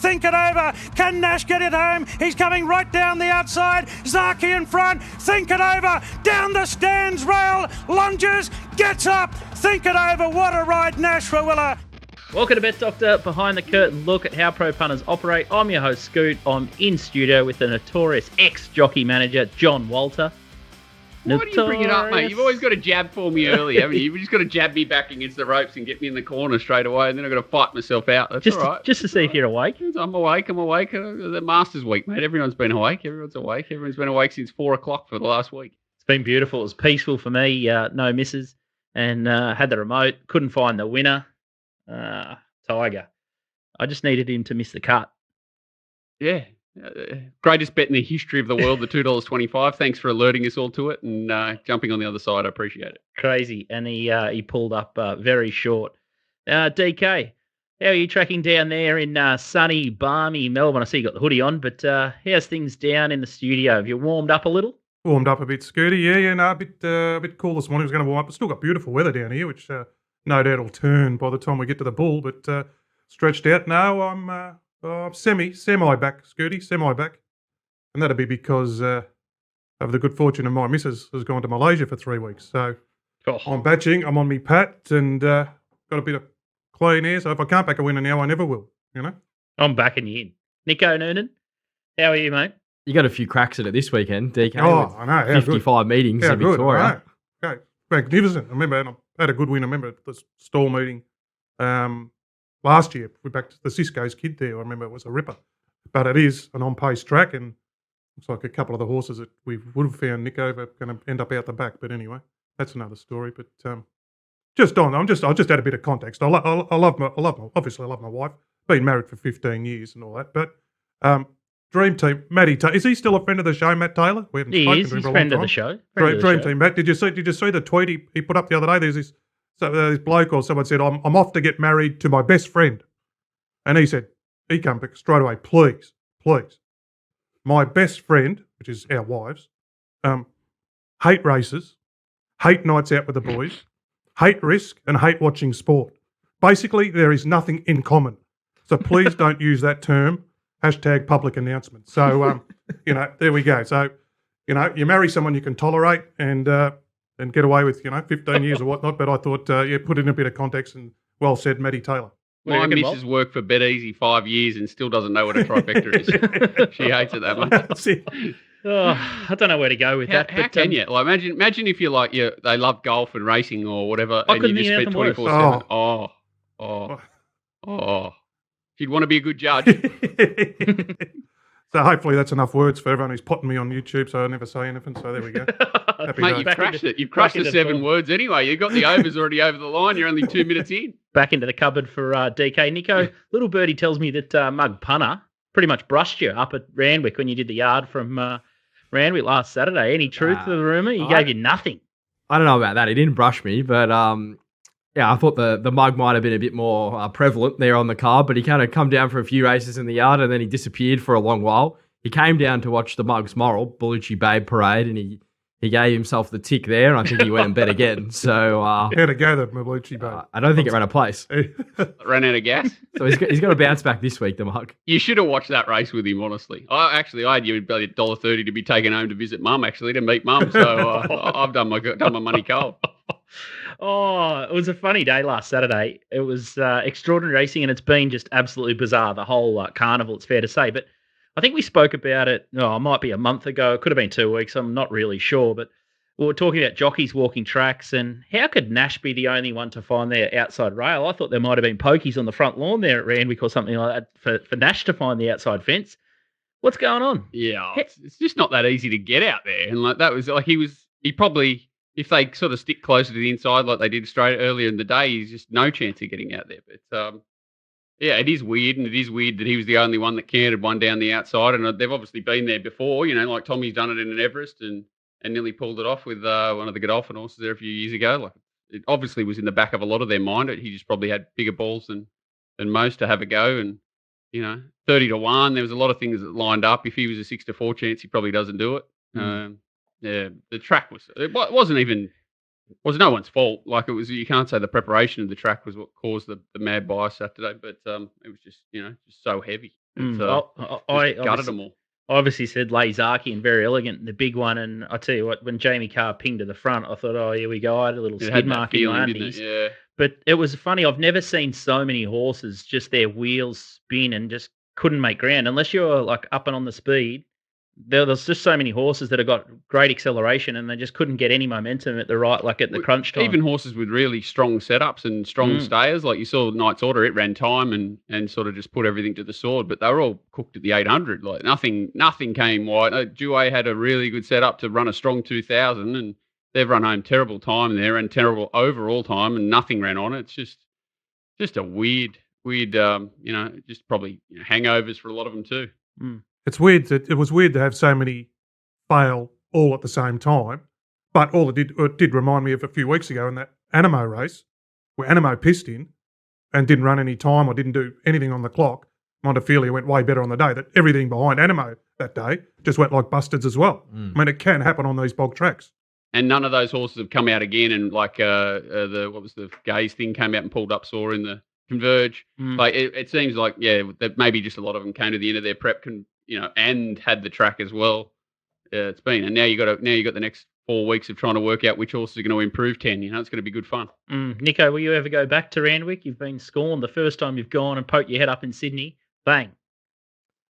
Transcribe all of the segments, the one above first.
Think it over. Can Nash get it home? He's coming right down the outside. Zaki in front. Think it over. Down the stands rail. Lunges. Gets up. Think it over. What a ride, Nash Rawiller. Welcome to Bet Doctor, behind the curtain look at how pro punters operate. I'm your host, Scoot. I'm in studio with the notorious ex-jockey manager, John Walter. Why do you bring it up, mate? You've always got to jab for me early, haven't you? You've just got to jab me back against the ropes and get me in the corner straight away, and then I've got to fight myself out. That's all right. Just to see if you're awake. I'm awake. The Masters week, mate. Everyone's been awake. Everyone's been awake since 4 o'clock for the last week. It's been beautiful. It was peaceful for me. No misses. And had the remote. Couldn't find the winner. Tiger. I just needed him to miss the cut. Yeah. Greatest bet in the history of the world, the $2.25. Thanks for alerting us all to it and jumping on the other side. I appreciate it. Crazy. And he pulled up very short. DK, how are you tracking down there in sunny, balmy Melbourne? I see you got the hoodie on, but how's things down in the studio? Have you warmed up a little? Warmed up a bit, Scooty. Yeah, no, a bit cool this morning. It was going to warm up. It's still got beautiful weather down here, which no doubt will turn by the time we get to the bull, but stretched out. No, I'm semi back, Scooty, semi back. And that'll be because of the good fortune of my missus has gone to Malaysia for 3 weeks. So I'm batching, I'm on me pat, and got a bit of clean air. So if I can't back a winner now, I never will, you know? I'm backing you in. Nico Noonan, how are you, mate? You got a few cracks at it this weekend, DK. Oh, I know. 55 meetings in Victoria. Okay, magnificent. I remember, and I had a good win. I remember the stall meeting last year. We backed the Cisco's kid there. I remember it was a ripper. But it is an on-pace track, and looks like a couple of the horses that we would have found Nico are going to end up out the back. But anyway, that's another story. But I'll just add a bit of context. I love my wife. Been married for 15 years and all that. But Dream Team, Matty Taylor. Is he still a friend of the show, Matt Taylor? We haven't spoken to him for a long time. Friend of the show. Dream Team, Matt. Did you see the tweet he put up the other day? There's this bloke or someone said, I'm off to get married to my best friend. And he said, he came back straight away, please. My best friend, which is our wives, hate races, hate nights out with the boys, hate risk, and hate watching sport. Basically, there is nothing in common. So please don't use that term. #public announcement. So, there we go. So, you marry someone you can tolerate and get away with, 15 years or whatnot. But I thought, put in a bit of context, and well said, Matty Taylor. My missus worked for BetEasy 5 years and still doesn't know what a trifecta is. She hates it that much. I don't know where to go with that. How can you? Like, imagine if you're like, they love golf and racing or whatever, and you just spend 24/7. Oh. You'd want to be a good judge. So hopefully that's enough words for everyone who's potting me on YouTube, so I never say anything. So there we go. Mate, you've crashed it. You've crushed the 7 words anyway. You've got the overs already over the line. You're only 2 minutes in. Back into the cupboard for DK. Nico, Little Birdie tells me that Mug Punter pretty much brushed you up at Randwick when you did the yard from Randwick last Saturday. Any truth to the rumour? He gave you nothing. I don't know about that. He didn't brush me, but I thought the mug might have been a bit more prevalent there on the card, but he kind of come down for a few races in the yard and then he disappeared for a long while. He came down to watch the Mug's Moral, Bellucci Babe Parade, and he gave himself the tick there, and I think he went and bet again. So how to go, the Bellucci Babe? I don't think it ran a place. Ran out of gas? So he's got to bounce back this week, the Mug. You should have watched that race with him, honestly. I had you $1.30 to be taken home to visit Mum, actually, to meet Mum. So I've done my money cold. Oh, it was a funny day last Saturday. It was extraordinary racing, and it's been just absolutely bizarre, the whole carnival, it's fair to say. But I think we spoke about it, it might be a month ago. It could have been 2 weeks. I'm not really sure. But we were talking about jockeys walking tracks, and how could Nash be the only one to find their outside rail? I thought there might have been pokies on the front lawn there at Randwick or something like that for Nash to find the outside fence. What's going on? Yeah, it's just not that easy to get out there. And like that was like he probably... If they sort of stick closer to the inside like they did straight earlier in the day, he's just no chance of getting out there. But, it is weird, and it is weird that he was the only one that counted one down the outside, and they've obviously been there before, like Tommy's done it in an Everest and nearly pulled it off with one of the Godolphin horses there a few years ago. Like, it obviously was in the back of a lot of their mind. He just probably had bigger balls than most to have a go, and, 30-1, there was a lot of things that lined up. If he was a 6-4 chance, he probably doesn't do it. Yeah, the track was no one's fault. Like it was, you can't say the preparation of the track was what caused the mad bias Saturday, but it was just just so heavy. It's, I gutted them all. obviously said Lazaki and Very Elegant, the big one. And I tell you what, when Jamie Carr pinged to the front, I thought, oh, here we go. I had a little It skid had that mark in my feeling, didn't undies. it? Yeah. But it was funny. I've never seen so many horses just their wheels spin and just couldn't make ground. Unless you're like up and on the speed, there's just so many horses that have got great acceleration and they just couldn't get any momentum at the crunch time. Even horses with really strong setups and strong stayers, like you saw Knight's Order, it ran time and sort of just put everything to the sword. But they were all cooked at the 800. Like nothing came wide. Douay had a really good setup to run a strong 2000, and they've run home terrible time there and terrible overall time, and nothing ran on it. It's just a weird, just probably hangovers for a lot of them too. It's weird that it was weird to have so many fail all at the same time. But all it did remind me of a few weeks ago in that Animo race where Animo pissed in and didn't run any time or didn't do anything on the clock. Montefilia went way better on the day. That everything behind Animo that day just went like bustards as well. I mean, it can happen on these bog tracks. And none of those horses have come out again. And like the Gaze thing came out and pulled up sore in the Converge. Like it seems like that maybe just a lot of them came to the end of their prep and had the track as well. It's been, and now you got the next 4 weeks of trying to work out which horses are going to improve 10. It's going to be good fun. Nico, will you ever go back to Randwick? You've been scorned the first time you've gone and poked your head up in Sydney. Bang.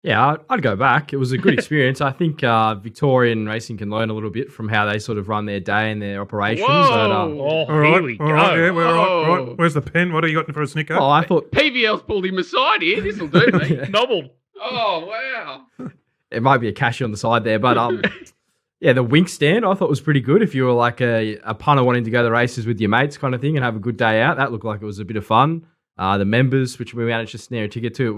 Yeah, I'd go back. It was a good experience. I think Victorian racing can learn a little bit from how they sort of run their day and their operations. Whoa! Here we go. All right, yeah, we're all right. Where's the pen? What are you got for a snicker? Well, I thought PVL's pulled him aside here. This'll do, mate. Yeah. Nobbled. Oh, wow. It might be a cashy on the side there, but the wink stand I thought was pretty good. If you were like a punter wanting to go to the races with your mates kind of thing and have a good day out, that looked like it was a bit of fun. The members, which we managed to snare a ticket to,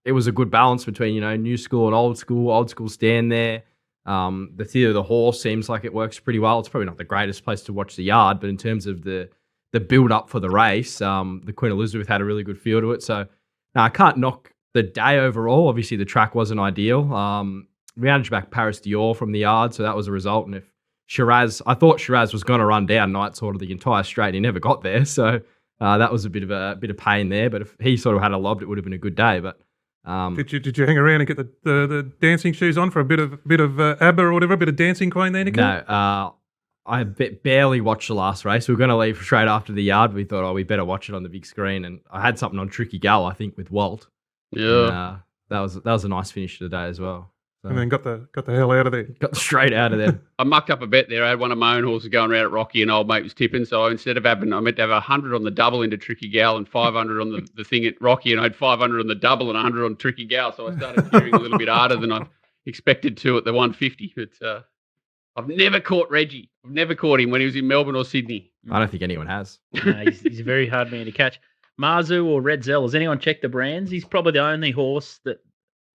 it was a good balance between new school and old school stand there. The Theatre of the Horse seems like it works pretty well. It's probably not the greatest place to watch the yard, but in terms of the build up for the race, the Queen Elizabeth had a really good feel to it. So I can't knock the day overall. Obviously, the track wasn't ideal. We managed back Paris Dior from the yard, so that was a result. And if I thought Shiraz was going to run down Knight sort of the entire straight. He never got there, so that was a bit of pain there. But if he sort of had a lobbed, it would have been a good day. But did you hang around and get the dancing shoes on for a bit of ABBA or whatever, a bit of Dancing Queen there, Nico? No, I barely watched the last race. We were going to leave straight after the yard. We thought, we better watch it on the big screen. And I had something on Tricky Gal, I think, with Walt. Yeah, and, that was a nice finish to the day as well. So, and then got the hell out of there. Got straight out of there. I mucked up a bet there. I had one of my own horses going around at Rocky, and old mate was tipping. So instead of I meant to have 100 on the double into Tricky Gal and 500 on the thing at Rocky, and I had 500 on the double and 100 on Tricky Gal. So I started gearing a little bit harder than I expected to at the 150. But I've never caught Reggie. I've never caught him when he was in Melbourne or Sydney. I don't think anyone has. No, he's a very hard man to catch. Marzu or Red Zell, has anyone checked the brands? He's probably the only horse that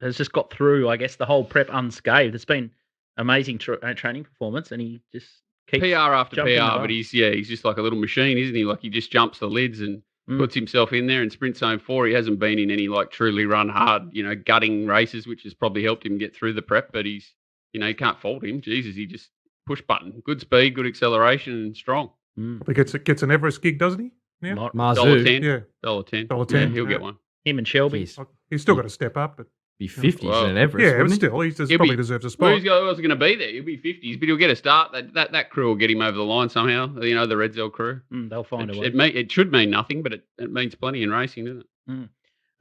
has just got through, I guess, the whole prep unscathed. It's been amazing training performance, and he just keeps PR after jumping PR, but he's just like a little machine, isn't he? Like he just jumps the lids and puts himself in there and sprints home 4. He hasn't been in any like truly run hard, gutting races, which has probably helped him get through the prep. But he's, you can't fault him. Jesus, he just push button, good speed, good acceleration, and strong. He gets an Everest gig, doesn't he? Yeah. Marzu. $1.10. Yeah. $1.10. $1.10. Yeah, he'll get one. Him and Shelby. He's still got to step up, but Be 50s Well, in an Everest. yeah, but wouldn't he? still, he probably deserves a spot. Who's going to be there? He'll be 50s, but he'll get a start. That crew will get him over the line somehow. The Red Zell crew. They'll find a way. It should mean nothing, but it means plenty in racing, doesn't it?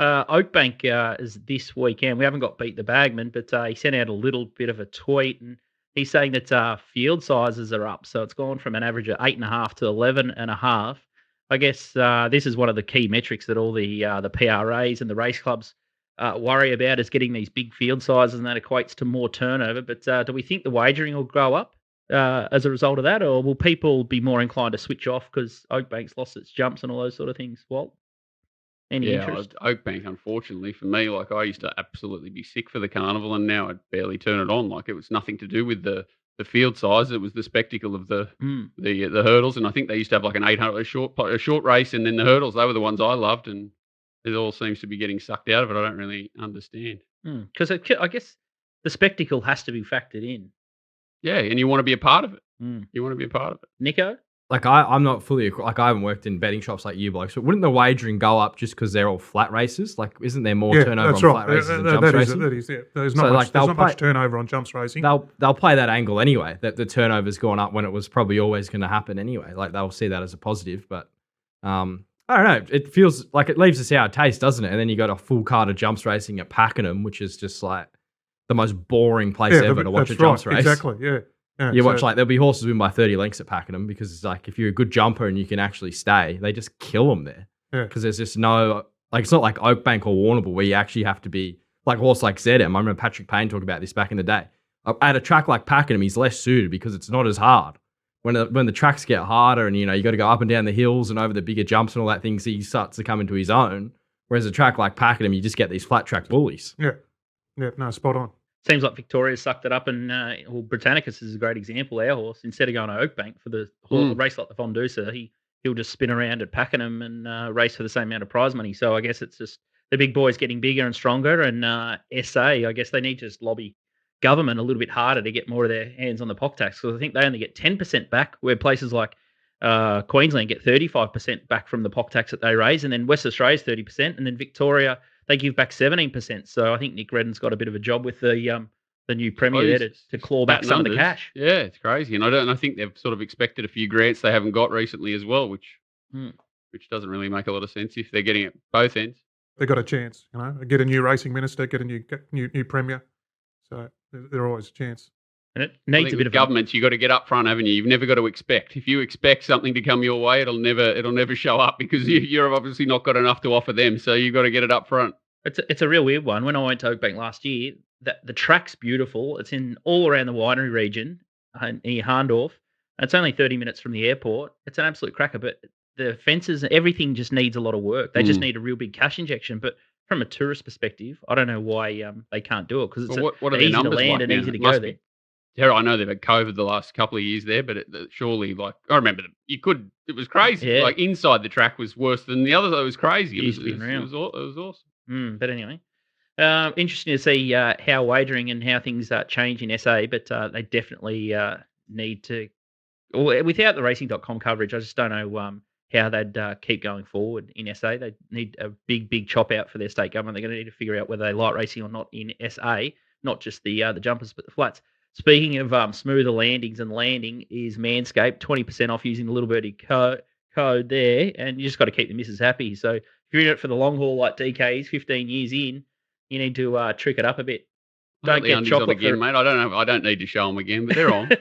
Oakbank is this weekend. We haven't got Beat the Bagman, but he sent out a little bit of a tweet, and he's saying that field sizes are up. So it's gone from an average of 8.5 to 11.5. I guess this is one of the key metrics that all the PRAs and the race clubs worry about, is getting these big field sizes, and that equates to more turnover. But do we think the wagering will go up as a result of that, or will people be more inclined to switch off because Oakbank's lost its jumps and all those sort of things? Walt? Any interest? Oakbank, unfortunately, for me, like I used to absolutely be sick for the carnival, and now I'd barely turn it on. Like it was nothing to do with the field size; it was the spectacle of the hurdles. And I think they used to have like an 800 a short race, and then the hurdles. They were the ones I loved, and it all seems to be getting sucked out of it. I don't really understand. Because I guess the spectacle has to be factored in. Yeah, and you want to be a part of it. You want to be a part of it. Nico? like I'm not fully like I haven't worked in betting shops like you blokes, but wouldn't the wagering go up just because they're all flat races? Like, isn't there more turnover on flat races than jumps racing? That is, yeah. There's not much turnover on jumps racing. They'll play that angle anyway, that the turnover's gone up when it was probably always going to happen anyway. Like, they'll see that as a positive, but I don't know. It feels like it leaves a sour taste, doesn't it? And then you got a full card of jumps racing at Pakenham, which is just like the most boring place ever to watch a jumps race. Exactly, yeah. You watch, like, there'll be horses win by 30 lengths at Pakenham because it's like, if you're a good jumper and you can actually stay, they just kill them there. Because there's just no, like, it's not like Oakbank or Warrnambool where you actually have to be like a horse like ZM. I remember Patrick Payne talking about this back in the day. At a track like Pakenham, he's less suited because it's not as hard. When the tracks get harder and, you got to go up and down the hills and over the bigger jumps and all that things, he starts to come into his own. Whereas a track like Pakenham, you just get these flat track bullies. Yeah, no, spot on. Seems like Victoria sucked it up, and Britannicus is a great example. Our horse, instead of going to Oakbank for the race like the Fondusa, he'll just spin around at Pakenham and race for the same amount of prize money. So I guess it's just the big boys getting bigger and stronger, and SA, I guess they need to just lobby government a little bit harder to get more of their hands on the POC tax, because I think they only get 10% back, where places like Queensland get 35% back from the POC tax that they raise, and then West Australia's 30%, and then Victoria, they give back 17%. So I think Nick Redden's got a bit of a job with the new Premier there to claw back some of the cash. Yeah, it's crazy. And I think they've sort of expected a few grants they haven't got recently as well, which doesn't really make a lot of sense if they're getting it both ends. They got a chance, get a new racing minister, get a new Premier. So they're always a chance. And it needs a bit of governments. You got to get up front, haven't you? You've never got to expect. If you expect something to come your way, it'll never show up because you're obviously not got enough to offer them. So you've got to get it up front. It's a real weird one. When I went to Oakbank last year, the track's beautiful. It's in all around the winery region near Harndorf. It's only 30 minutes from the airport. It's an absolute cracker, but the fences, everything just needs a lot of work. They just need a real big cash injection. But from a tourist perspective, I don't know why they can't do it, because it's what are easy numbers to land like and now? easy to go there. I know they've had COVID the last couple of years there, but surely, like, I remember it was crazy. Yeah. Like, inside the track was worse than the others. It was crazy. It was awesome. But anyway, interesting to see how wagering and how things change in SA, but they definitely need to, without the racing.com coverage, I just don't know how they'd keep going forward in SA. They need a big chop out for their state government. They're going to need to figure out whether they like racing or not in SA, not just the jumpers, but the flats. Speaking of smoother landings and landing, is Manscaped 20% off using the Little Birdie code there, and you just got to keep the missus happy. So if you're in it for the long haul like DK is 15 years in, you need to trick it up a bit. Don't get chocolate again, mate. I don't know. I don't need to show them again, but they're on.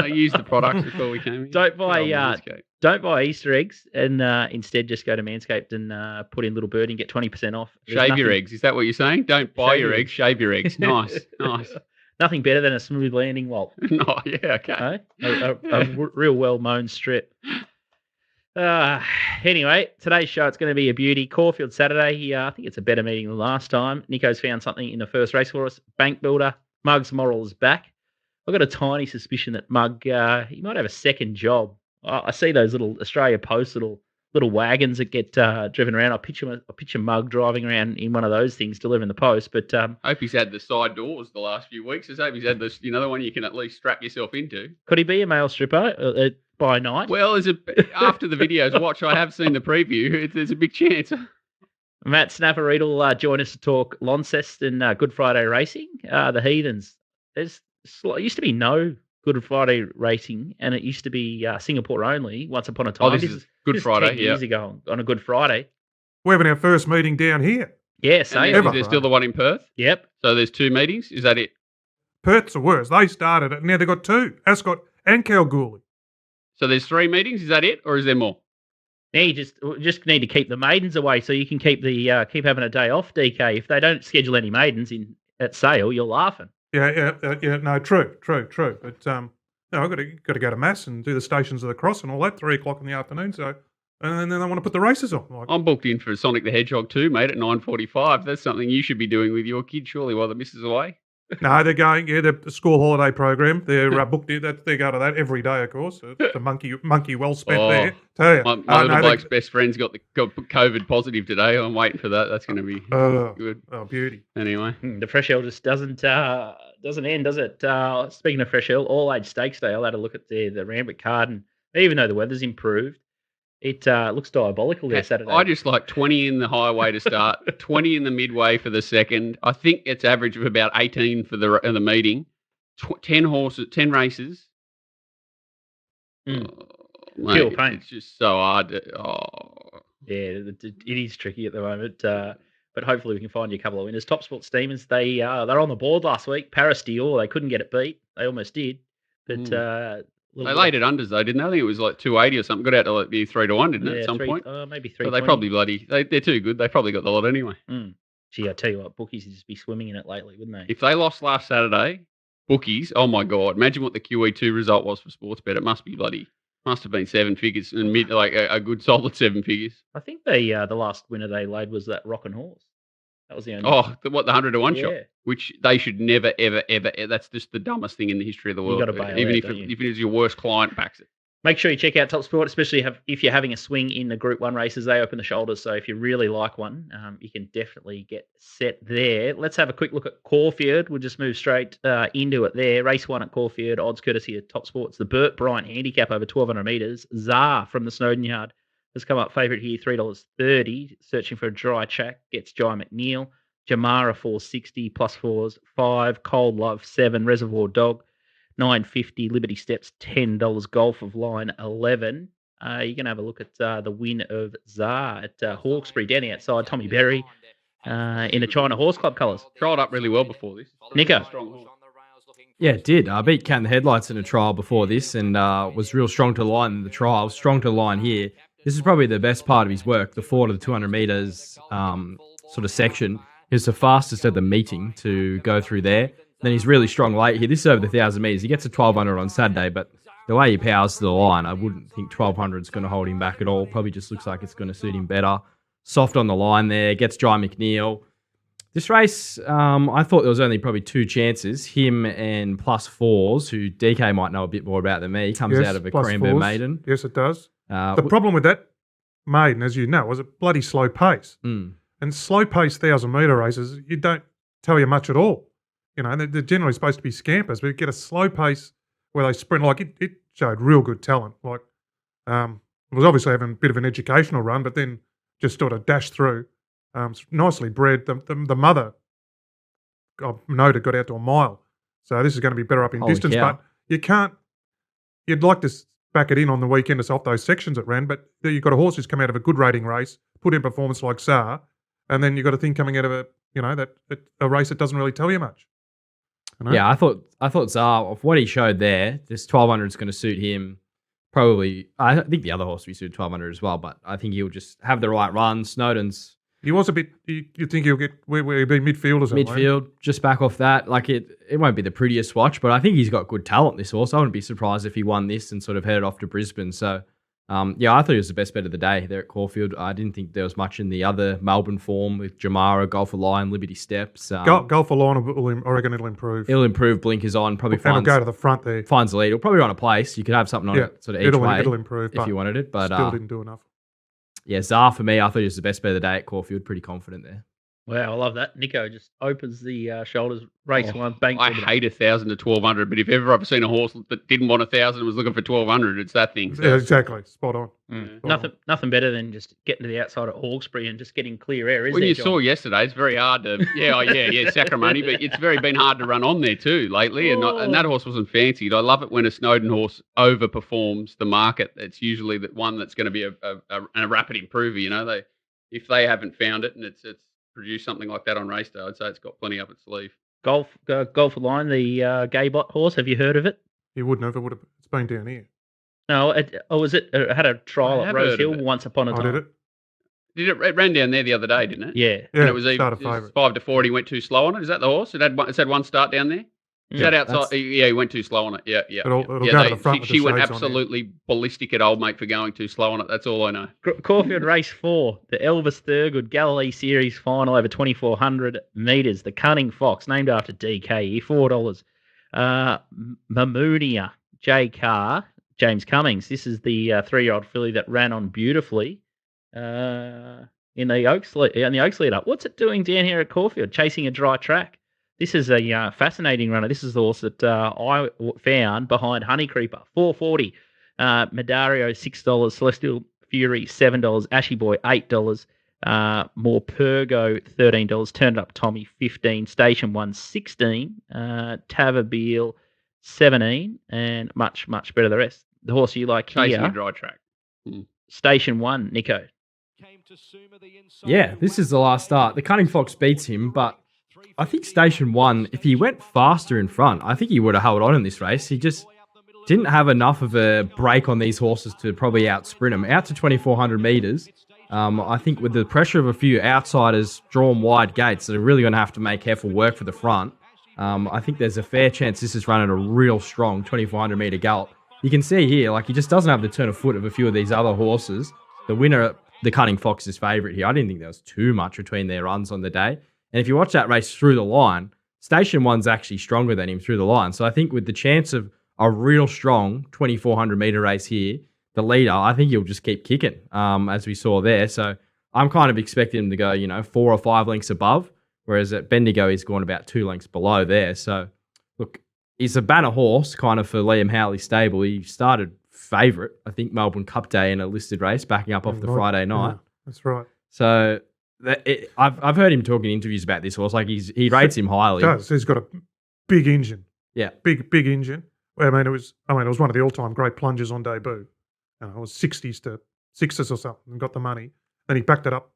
I used the products before we came in. Don't buy Easter eggs, and instead just go to Manscaped and put in Little Birdie and get 20% off. Shave your eggs. Is that what you're saying? Don't buy your eggs. Shave your eggs. Nice. Nothing better than a smooth landing walt. Oh, yeah, okay. A real well-mown strip. Anyway, today's show, it's going to be a beauty. Caulfield Saturday. I think it's a better meeting than last time. Nico's found something in the first race for us. Bank Builder. Mug's moral is back. I've got a tiny suspicion that Mug, he might have a second job. I see those little Australia Post little wagons that get driven around. I picture Mug driving around in one of those things delivering the post. But I hope he's had the side doors the last few weeks. I hope he's had this, the one you can at least strap yourself into. Could he be a male stripper by night? Well, after the videos watch, I have seen the preview. There's a big chance. Matt Snapper-Reid will join us to talk Launceston Good Friday racing. The Heathens. It used to be no Good Friday racing, and it used to be Singapore only once upon a time. Oh, this is Good Friday, 10 years ago on a Good Friday. We're having our first meeting down here. Yeah, same. Is there still the one in Perth? Yep. So there's 2 meetings? Is that it? Perth's the worst. They started it, now they've got 2. Ascot and Kalgoorlie. So there's 3 meetings? Is that it, or is there more? Now you just need to keep the maidens away so you can keep having a day off, DK. If they don't schedule any maidens at Sale, you're laughing. Yeah. No, true. But I've got to go to mass and do the Stations of the Cross and all that 3:00 in the afternoon. So, and then I want to put the races on. I'm booked in for Sonic the Hedgehog too, mate, at 9:45. That's something you should be doing with your kid, surely, while the missus is away. No, they're going. Yeah, the school holiday program. They're booked in. They go to that every day, of course. It's a monkey well spent there. Tell you, my little bloke's best friend's got COVID positive today. I'm waiting for that. That's going to be good. Oh, beauty. Anyway, the Fresh Hill just doesn't end, does it? Speaking of Fresh Hill, All Age Stakes Day. I'll have a look at the Randwick card, and Even though the weather's improved, it looks diabolical there Saturday. I just like 20 in the highway to start, 20 in the midway for the second. I think it's average of about 18 for the meeting. 10 races. Mm. Mate, Pure pain. It's just so hard. Yeah, it is tricky at the moment. But hopefully we can find you a couple of winners. TopSport Steamers, they're on the board last week. Paris Dior, they couldn't get it beat. They almost did. But they laid it unders though, didn't they? I think it was like 280 or something. Got out to like be 3-1, didn't it? At some point, maybe 3. So they probably they're too good. They probably got the lot anyway. Gee, I tell you what, bookies would just be swimming in it lately, wouldn't they? If they lost last Saturday, bookies, oh my god! Imagine what the QE2 result was for Sportsbet. It must have been 7 figures and like a good solid 7 figures. I think the last winner they laid was that Rockin' Horse. That was the only. The 100 to 1 shot, which they should never, ever. That's just the dumbest thing in the history of the world. You got to bail even out, if it is your worst client backs it. Make sure you check out TopSport, especially if you're having a swing in the Group 1 races. They open the shoulders, so if you really like one, you can definitely get set there. Let's have a quick look at Caulfield. We'll just move straight into it there. Race 1 at Caulfield, odds courtesy of TopSports. The Bert Bryant Handicap over 1,200 metres. Czar from the Snowden Yard has come up favourite here, $3.30. Searching for a dry track, gets Jai McNeil. Jamara 460, plus 4s 5, Cold Love 7, Reservoir Dog $9.50, Liberty Steps $10, Golf of Line 11. You're going to have a look at the win of Czar at Hawkesbury down the outside. Tommy Berry in the China Horse Club colours. Trialled up really well before this. Nico. Yeah, it did. I beat Cat in the Headlights in a trial before this and was real strong to line in the trial. Strong to line here. This is probably the best part of his work, the 4 to the 200 metres sort of section. He's the fastest at the meeting to go through there. Then he's really strong late here. This is over the 1,000 metres. He gets to 1,200 on Saturday, but the way he powers to the line, I wouldn't think 1,200 is going to hold him back at all. Probably just looks like it's going to suit him better. Soft on the line there. Gets Jai McNeil. This race, I thought there was only probably 2 chances. Him and plus 4s, who DK might know a bit more about than me. Comes out of a Cranbourne maiden. Yes, it does. The problem with that maiden, as you know, was a bloody slow pace. And slow pace 1,000-metre races, you don't tell you much at all. You know, they're generally supposed to be scampers, but you get a slow pace where they sprint. Like it showed real good talent. Like it was obviously having a bit of an educational run, but then just sort of dashed through. Nicely bred. The mother, I've noted, got out to a mile. So this is going to be better up in distance. Cow. But you can't. You'd like to back it in on the weekend to off those sections it ran, but you've got a horse who's come out of a good rating race, put in performance like Tsar, and then you've got a thing coming out of a race that doesn't really tell you much. You know? Yeah, I thought Czar, of what he showed there, this 1,200 is going to suit him. Probably, I think the other horse will suit 1,200 as well, but I think he'll just have the right run. Snowden's. He was a bit. You think he'll get where he'll be midfield or something? Midfield, just back off that. Like it won't be the prettiest watch, but I think he's got good talent. This horse, I wouldn't be surprised if he won this and sort of headed off to Brisbane. So, yeah, I thought he was the best bet of the day there at Caulfield. I didn't think there was much in the other Melbourne form with Jamara, Golf of Lion, Liberty Steps. Golf of Lion, I reckon it'll improve. It'll improve. Blinkers on. Probably it'll go to the front there. Finds the lead. It'll probably run a place. You could have something on it sort of each way. It'll improve if you wanted it, but still didn't do enough. Yeah, Czar for me, I thought he was the best bet of the day at Caulfield. Pretty confident there. Wow, I love that. Nico just opens the shoulders, race 1, bank. I hate 1,000 to 1,200, but if ever I've seen a horse that didn't want 1,000 and was looking for 1,200, it's that thing. So. Yeah, exactly. Spot on. Nothing better than just getting to the outside of Hawkesbury and just getting clear air, When you saw yesterday, it's very hard to, Sacramento, but it's been hard to run on there too lately, and that horse wasn't fancied. I love it when a Snowden horse overperforms the market. It's usually the one that's going to be a rapid improver. You know, if they haven't found it and it's produce something like that on race day, I'd say it's got plenty up its sleeve. Golf of Line, the Gaybot horse. Have you heard of it? You wouldn't have. It's been down here. No, it had a trial at Rose Hill once upon a time. Did it? It ran down there the other day, didn't it? Yeah. And it was 5 to 40. Went too slow on it. Is that the horse? It's had one start down there. Is that outside? Yeah, he went too slow on it. Yeah. It'll go to the front. She went absolutely ballistic at old mate for going too slow on it. That's all I know. Caulfield Race 4, the Elvis Thurgood Galilee Series final over 2,400 metres. The Cunning Fox, named after DK, $4. Mamounia, J. Carr, James Cummings. This is the 3-year-old filly that ran on beautifully in the Oaks lead up. What's it doing down here at Caulfield? Chasing a dry track. This is a fascinating runner. This is the horse that I found behind Honey Creeper, 440. Medario, $6. Celestial Fury, $7. Ashy Boy, $8. More Pergo, $13. Turned Up Tommy, $15. Station 1, $16. Tavabil, $17. And much, much better the rest. The horse you like Chasing a here, dry track. Station 1, Nico. Yeah, this is the last start. The Cunning Fox beats him, but I think Station 1, if he went faster in front, I think he would have held on in this race. He just didn't have enough of a break on these horses to probably out-sprint them. Out to 2,400 metres, I think with the pressure of a few outsiders drawn wide gates, they're really going to have to make careful work for the front. I think there's a fair chance this is running a real strong 2,400 metre gallop. You can see here, like, he just doesn't have the turn of foot of a few of these other horses. The winner, the Cunning Fox, is favourite here. I didn't think there was too much between their runs on the day. And if you watch that race through the line, Station 1's actually stronger than him through the line. So I think with the chance of a real strong 2,400 metre race here, the leader, I think he'll just keep kicking, as we saw there. So I'm kind of expecting him to go, 4 or 5 lengths above, whereas at Bendigo, he's gone about 2 lengths below there. So, look, he's a banner horse kind of for Liam Howley's stable. He started favourite, I think, Melbourne Cup Day in a listed race, backing up off the Friday night. Yeah, that's right. So I've heard him talk in interviews about this horse. Like, he rates him highly. He does. He's got a big engine. Yeah. Big engine. I mean, it was one of the all-time great plungers on debut. It was 60s to 6s or something and got the money. Then he backed it up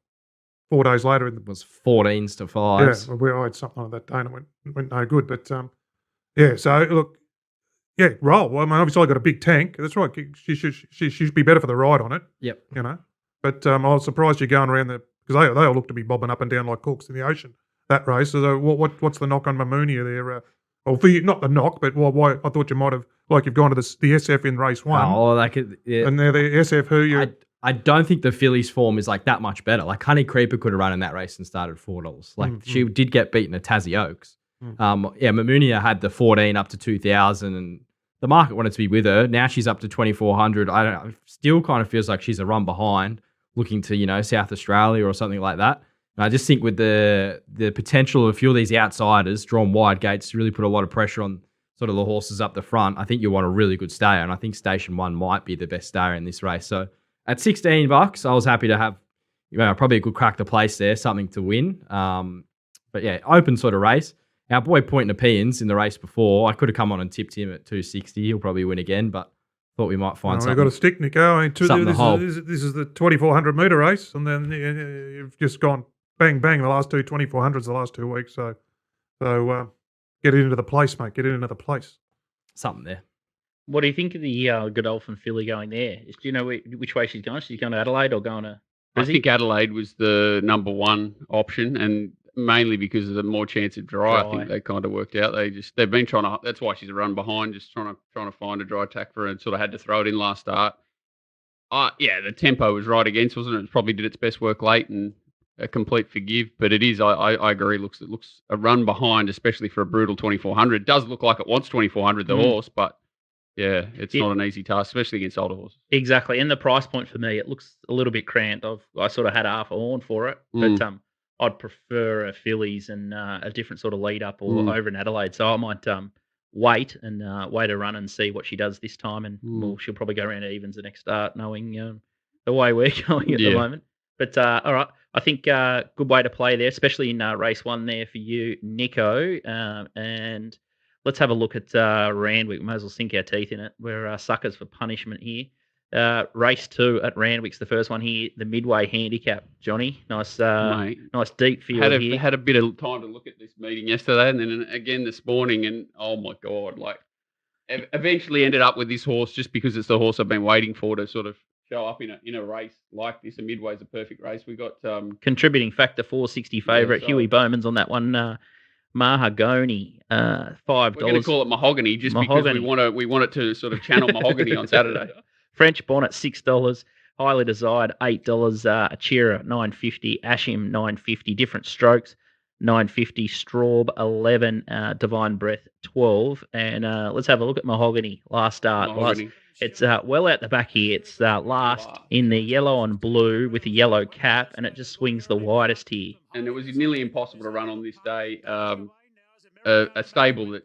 4 days later. It was 14s to 5s. Yeah, I had something like that day and it went no good. But, so, look, roll. Well, I mean, obviously I got a big tank. That's right. She should be better for the ride on it. Yep. But I was surprised you're going around because they all look to be bobbing up and down like corks in the ocean, that race. So what's the knock on Mamounia there? Or for you, not the knock, but why I thought you might have, like, you've gone to the SF in race 1. Oh, they could, yeah. And they're the SF who you... I don't think the fillies form is like that much better. Like, Honey Creeper could have run in that race and started $4. Like, she did get beaten at Tassie Oaks. Mamounia had the 14 up to 2,000 and the market wanted to be with her. Now she's up to 2,400. I don't know. Still kind of feels like she's a run behind, looking to, South Australia or something like that. And I just think with the potential of a few of these outsiders drawn wide gates to really put a lot of pressure on sort of the horses up the front, I think you want a really good stayer. And I think Station 1 might be the best stayer in this race. So at $16, I was happy to have, probably a good crack to place there, something to win. But yeah, open sort of race. Our boy Point Nepeans in the race before, I could have come on and tipped him at 260. He'll probably win again, but thought we might find something. We've got a stick, Nico. I mean, this is the 2,400 metre race, and then you've just gone bang, bang, the last 2,400s the last 2 weeks. So get it into the place, mate. Get it into the place. Something there. What do you think of the Godolphin filly going there? Do you know which way she's going? She's going to Adelaide or going to Brizzy? I think Adelaide was the number one option, and mainly because of the more chance of dry. I think they kind of worked out. They've been trying to. That's why she's a run behind, just trying to find a dry tack for her, and sort of had to throw it in last start. The tempo was right against, wasn't it? It probably did its best work late and a complete forgive, but it is. I agree. It looks a run behind, especially for a brutal 2,400. It does look like it wants 2,400 the horse, but. Yeah, it's not an easy task, especially against older horses. Exactly, and the price point for me, it looks a little bit cramped. I sort of had half a horn for it, but I'd prefer a fillies and a different sort of lead up or over in Adelaide. So I might wait a run and see what she does this time, and she'll probably go around to evens the next start, knowing the way we're going at the moment. But all right, I think good way to play there, especially in race 1 there for you, Nico, and. Let's have a look at Randwick. We may as well sink our teeth in it. We're suckers for punishment here. Race 2 at Randwick's the first one here. The Midway Handicap. Johnny, nice deep field here. Had a bit of time to look at this meeting yesterday and then again this morning, and oh my God, eventually ended up with this horse just because it's the horse I've been waiting for to sort of show up in a race like this. And Midway's a perfect race. We got contributing factor 460 favourite. Huey Bowman's on that one. Mahogany, $5. We're going to call it mahogany just because we want it to sort of channel mahogany on Saturday. French Bonnet $6, Highly Desired $8, Achira $9.50, Ashim $9.50, Different Strokes $9.50, Straub $11, Divine Breath $12, and let's have a look at Mahogany last start. It's well out the back here. It's last in the yellow and blue with a yellow cap, and it just swings the widest here. And it was nearly impossible to run on this day. A stable that,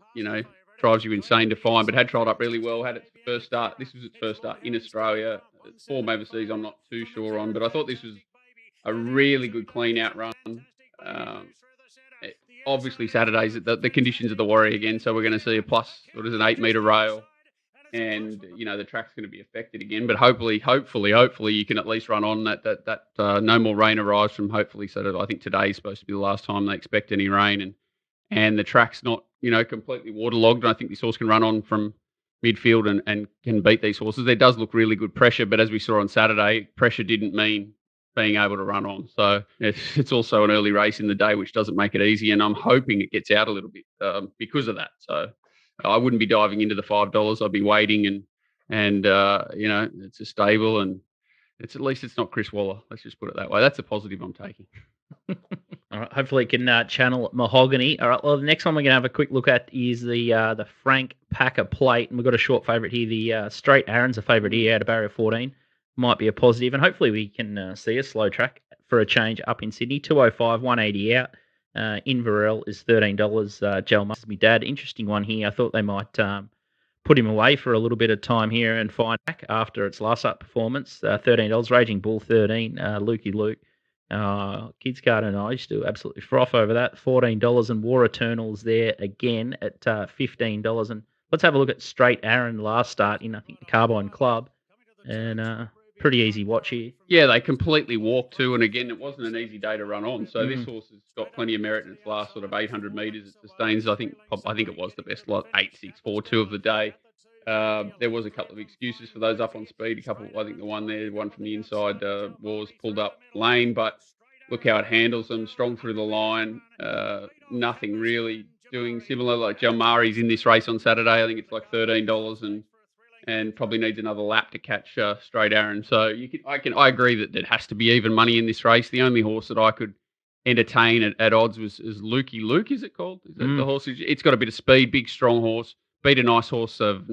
drives you insane to find, but had trialled up really well. Had its first start. This was its first start in Australia. Its form overseas, I'm not too sure on, but I thought this was a really good clean out run. Obviously, Saturday's the conditions of the Warrior again, so we're going to see a plus, what is an 8 metre rail. And, the track's going to be affected again. But hopefully, you can at least run on that no more rain arrives from hopefully. So I think today's supposed to be the last time they expect any rain. And the track's not, completely waterlogged. And I think this horse can run on from midfield and can beat these horses. There does look really good pressure. But as we saw on Saturday, pressure didn't mean being able to run on. So it's also an early race in the day, which doesn't make it easy. And I'm hoping it gets out a little bit because of that. So I wouldn't be diving into the $5. I'd be waiting and it's a stable and at least it's not Chris Waller. Let's just put it that way. That's a positive I'm taking. All right, hopefully it can channel Mahogany. All right, well, the next one we're going to have a quick look at is the Frank Packer Plate. And we've got a short favourite here. The Straight Aaron's a favourite here out of barrier 14. Might be a positive, and hopefully we can see a slow track for a change up in Sydney. 205, 180 out. Inverell is $13. Gel Must is my dad. Interesting one here. I thought they might put him away for a little bit of time here and find back after its last up performance. $13. Raging Bull 13. Lukey Luke. Kids Garden and I used to absolutely froth over that. $14, and War Eternals there again at $15. And let's have a look at Straight Aaron last start in, I think, the Carbine Club. And pretty easy watch here. Yeah, they completely walked too, and again, it wasn't an easy day to run on. So this horse has got plenty of merit in its last sort of 800 metres. It sustains, I think it was the best lot, 8.642 of the day. There was a couple of excuses for those up on speed. I think the one from the inside was pulled up lane, but look how it handles them, strong through the line. Nothing really doing similar. Like Jalmari's in this race on Saturday. I think it's like $13 and probably needs another lap to catch Straight Aaron. So I agree that there has to be even money in this race. The only horse that I could entertain at odds is Lukey Luke. Is it called? Is that the horse? It's got a bit of speed, big strong horse. Beat a nice horse of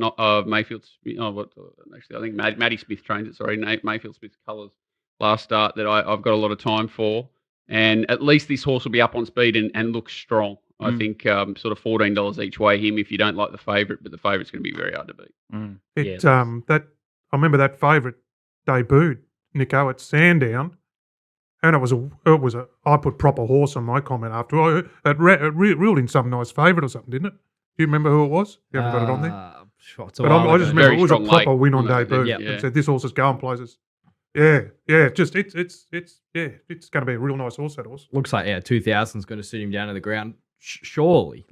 Mayfield's. Actually, I think Maddie Smith trains it. Sorry, Mayfield Smith's colours last start that I've got a lot of time for. And at least this horse will be up on speed and look strong. I think sort of $14 each way him if you don't like the favourite, but the favourite's going to be very hard to beat. I remember that favourite debuted, Nico, at Sandown, and it was a I put proper horse on my comment after. It ruled in some nice favourite or something, didn't it? Do you remember who it was? You haven't got it on there. But I just remember it was a proper win on debut. And said this horse is going places. Yeah. Just it's going to be a real nice horse. That horse looks like 2000's going to suit him down to the ground. Surely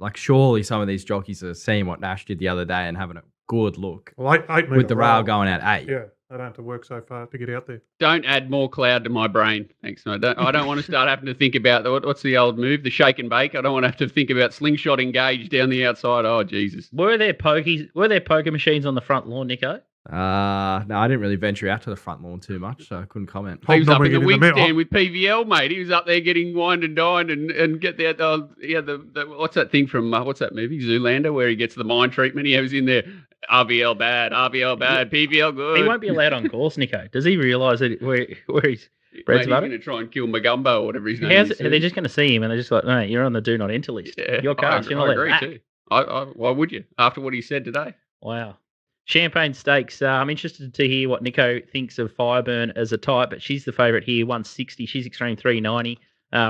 some of these jockeys are seeing what Nash did the other day and having a good look. Well, 8 with the rail going out 8. Yeah, they don't have to work so far to get out there. Don't add more cloud to my brain. Thanks. I don't want to start having to think about what's the old move, the shake and bake. I don't want to have to think about slingshot engaged down the outside. Oh, Jesus. Were there poker machines on the front lawn, Nico? No, I didn't really venture out to the front lawn too much, so I couldn't comment. He was up in the wing stand with PVL, mate. He was up there getting wined and dined and get that. What's that thing from what's that movie, Zoolander, where he gets the mind treatment? He was in there. RBL bad, PVL good. He won't be allowed on course, Nico. Does he realise where he's bred's about? He's going to try and kill Magumbo or whatever his name is. They're just going to see him and they're just like, no, you're on the do not enter list. Yeah, your cast. I agree too. Why would you? After what he said today. Wow. Champagne Stakes. I'm interested to hear what Nico thinks of Fireburn as a type, but she's the favourite here, 160. She's Extreme 390.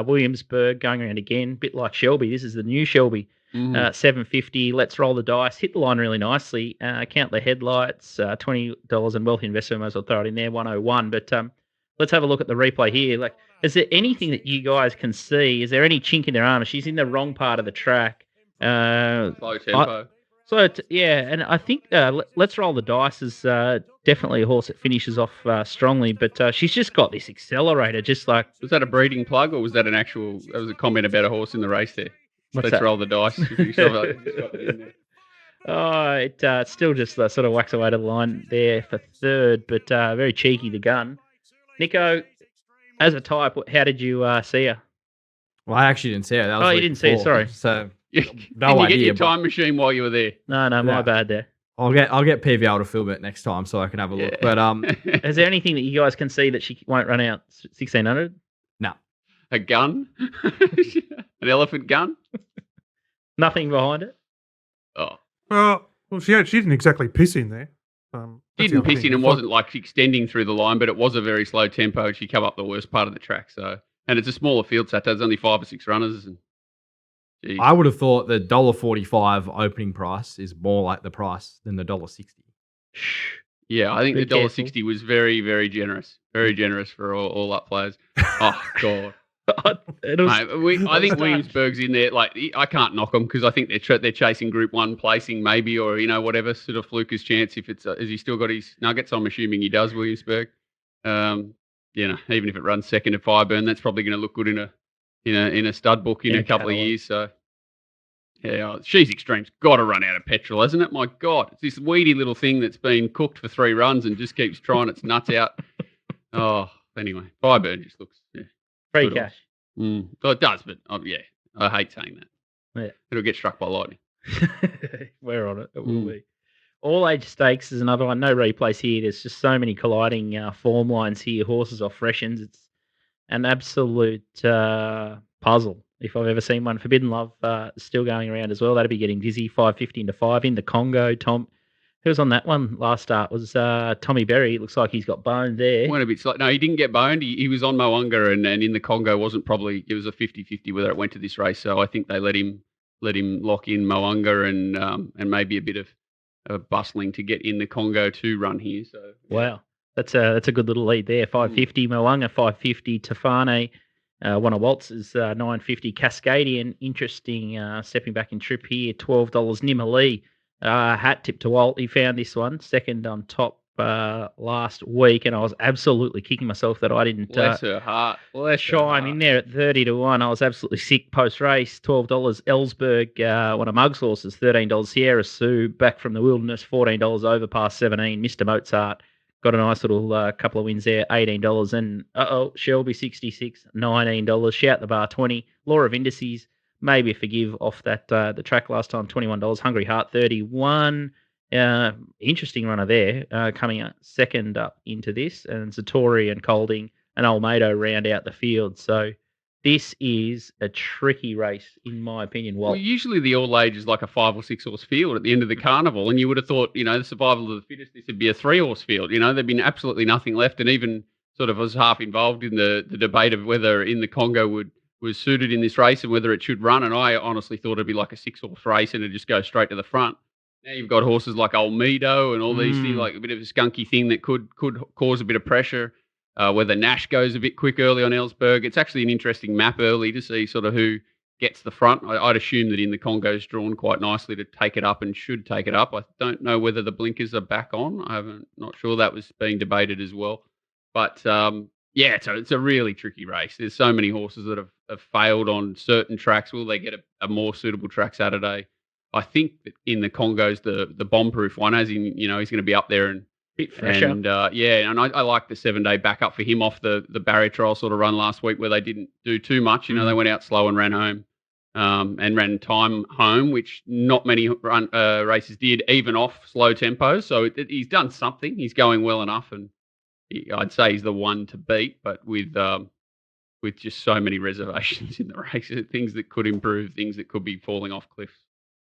Williamsburg going around again, a bit like Shelby. This is the new Shelby. 750. Let's roll the dice. Hit the line really nicely. Count the headlights. $20 and Wealthy Investor. Might as well throw it in there. 101. But let's have a look at the replay here. Like, is there anything that you guys can see? Is there any chink in their armour? She's in the wrong part of the track. Slow tempo. And I think Let's Roll the Dice is definitely a horse that finishes off strongly, but she's just got this accelerator, just like... Was that a breeding plug, or was that that was a comment about a horse in the race there? Let's roll the dice. It still just sort of whacks away to the line there for third, but very cheeky, the gun. Nico, as a type, how did you see her? Well, I actually didn't see her. That was you didn't see her, sorry. So... Can you get your time machine while you were there? No, my bad there. I'll get PVL to film it next time so I can have a look. But is there anything that you guys can see that she won't run out 1600? No. A gun? An elephant gun? Nothing behind it? Oh. Well, she didn't exactly piss in there. Didn't piss in and wasn't like extending through the line, but it was a very slow tempo. She came up the worst part of the track. So, and it's a smaller field, so there's only 5 or 6 runners. And geez. I would have thought the $1.45 opening price is more like the price than the $1.60. Yeah, I think Be the $1.60 was very, very generous. Very generous for all up players. Oh, God. Mate, I think Williamsburg's in there. Like, I can't knock them because I think they're chasing Group 1 placing maybe, or, whatever sort of fluker's chance. If it's, has he still got his nuggets? I'm assuming he does, Williamsburg. Even if it runs second to Fireburn, that's probably going to look good in a stud book in a couple of years. So, yeah, She's Extreme's got to run out of petrol, hasn't it? My God, it's this weedy little thing that's been cooked for 3 runs and just keeps trying its nuts out. Oh, anyway, Fireburn just looks Free cash. Well, it does, but I hate saying that. Yeah. It'll get struck by lightning. We're on it. It will be. All age stakes is another one. No replays here. There's just so many colliding form lines here. Horses off freshens. It's an absolute puzzle. If I've ever seen one. Forbidden Love still going around as well. That'd be getting dizzy. 5.50 into 5 in the Congo. Tom, who was on that one last start? Was Tommy Berry. It looks like he's got boned there. Went a bit slow. No, he didn't get boned. He was on Mo'unga and in the Congo it was a 50-50 whether it went to this race. So I think they let him lock in Mo'unga and maybe a bit of bustling to get in the Congo to run here. So wow, that's a good little lead there. 5.50 Mo'unga, 5.50 Tafane. One of Waltz's 9.50 Cascadian. Interesting stepping back in trip here. $12 Nimalee. Hat tip to Walt. He found this one second on top last week, and I was absolutely kicking myself that I didn't bless her heart. Chime in there at 30 to 1. I was absolutely sick post race. $12 Ellsberg, one of Mug's horses. $13 Sierra Sue, back from the wilderness. $14 over past 17. Mr. Mozart got a nice little couple of wins there. $18 and Shelby 66, $19. Shout the Bar 20. Law of Indices. Maybe forgive off that the track last time, $21. Hungry Heart, 31. Interesting runner there, coming up second up into this. And Zatori and Colding and Olmedo round out the field. So this is a tricky race, in my opinion. Well, usually the all age is like a 5 or 6 horse field at the end of the carnival. And you would have thought, the survival of the fittest, this would be a 3 horse field. There'd been absolutely nothing left. And even sort of was half involved in the debate of whether in the Congo was suited in this race and whether it should run. And I honestly thought it'd be like a 6 horse race and it'd just go straight to the front. Now you've got horses like Olmedo and all these things, like a bit of a skunky thing that could cause a bit of pressure. Whether Nash goes a bit quick early on Ellsberg. It's actually an interesting map early to see sort of who gets the front. I'd assume that in the Congo's drawn quite nicely to take it up and should take it up. I don't know whether the blinkers are back on. Not sure that was being debated as well. But it's a really tricky race. There's so many horses that have failed on certain tracks. Will they get a more suitable track Saturday? I think that in the Congo's the bomb-proof one, as in, he's going to be up there and bit fresher. And I like the 7-day backup for him off the barrier trial sort of run last week where they didn't do too much. They went out slow and ran home and ran time home, which not many races did, even off slow tempos. So he's done something. He's going well enough, and I'd say he's the one to beat, but with just so many reservations in the race, things that could improve, things that could be falling off cliffs.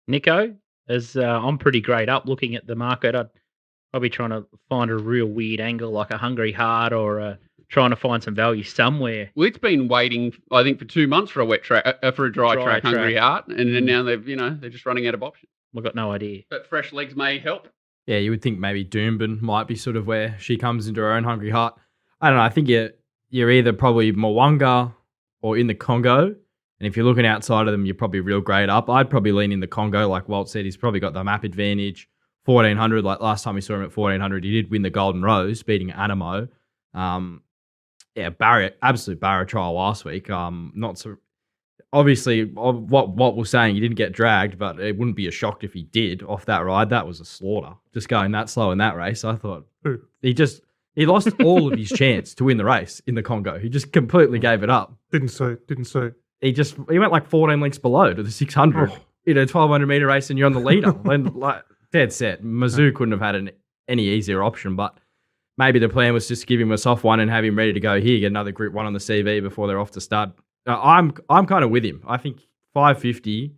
Nico, as I'm pretty great up looking at the market, I'll be trying to find a real weird angle like a Hungry Heart or trying to find some value somewhere. Well, it's been waiting, I think, for 2 months for a wet track, for a dry track, Hungry Heart, and then now they're just running out of options. We've got no idea. But fresh legs may help. Yeah, you would think maybe Doomben might be sort of where she comes into her own Hungry Heart. I don't know. I think you're either probably Mo'unga or in the Congo. And if you're looking outside of them, you're probably real grade up. I'd probably lean in the Congo. Like Walt said, he's probably got the map advantage. 1,400, like last time we saw him at 1,400, he did win the Golden Rose, beating Animo. Absolute barrier trial last week. Not so... Obviously, what was saying, he didn't get dragged, but it wouldn't be a shock if he did off that ride. That was a slaughter. Just going that slow in that race, I thought he lost all of his chance to win the race in the Congo. He just completely gave it up. Didn't see. He went like 14 lengths below to the 600 in a 1,200 meter race, and you're on the leader. And like dead set, Mizzou couldn't have had any easier option, but maybe the plan was just to give him a soft one and have him ready to go here, get another Group 1 on the CV before they're off to start. I'm kind of with him. I think 550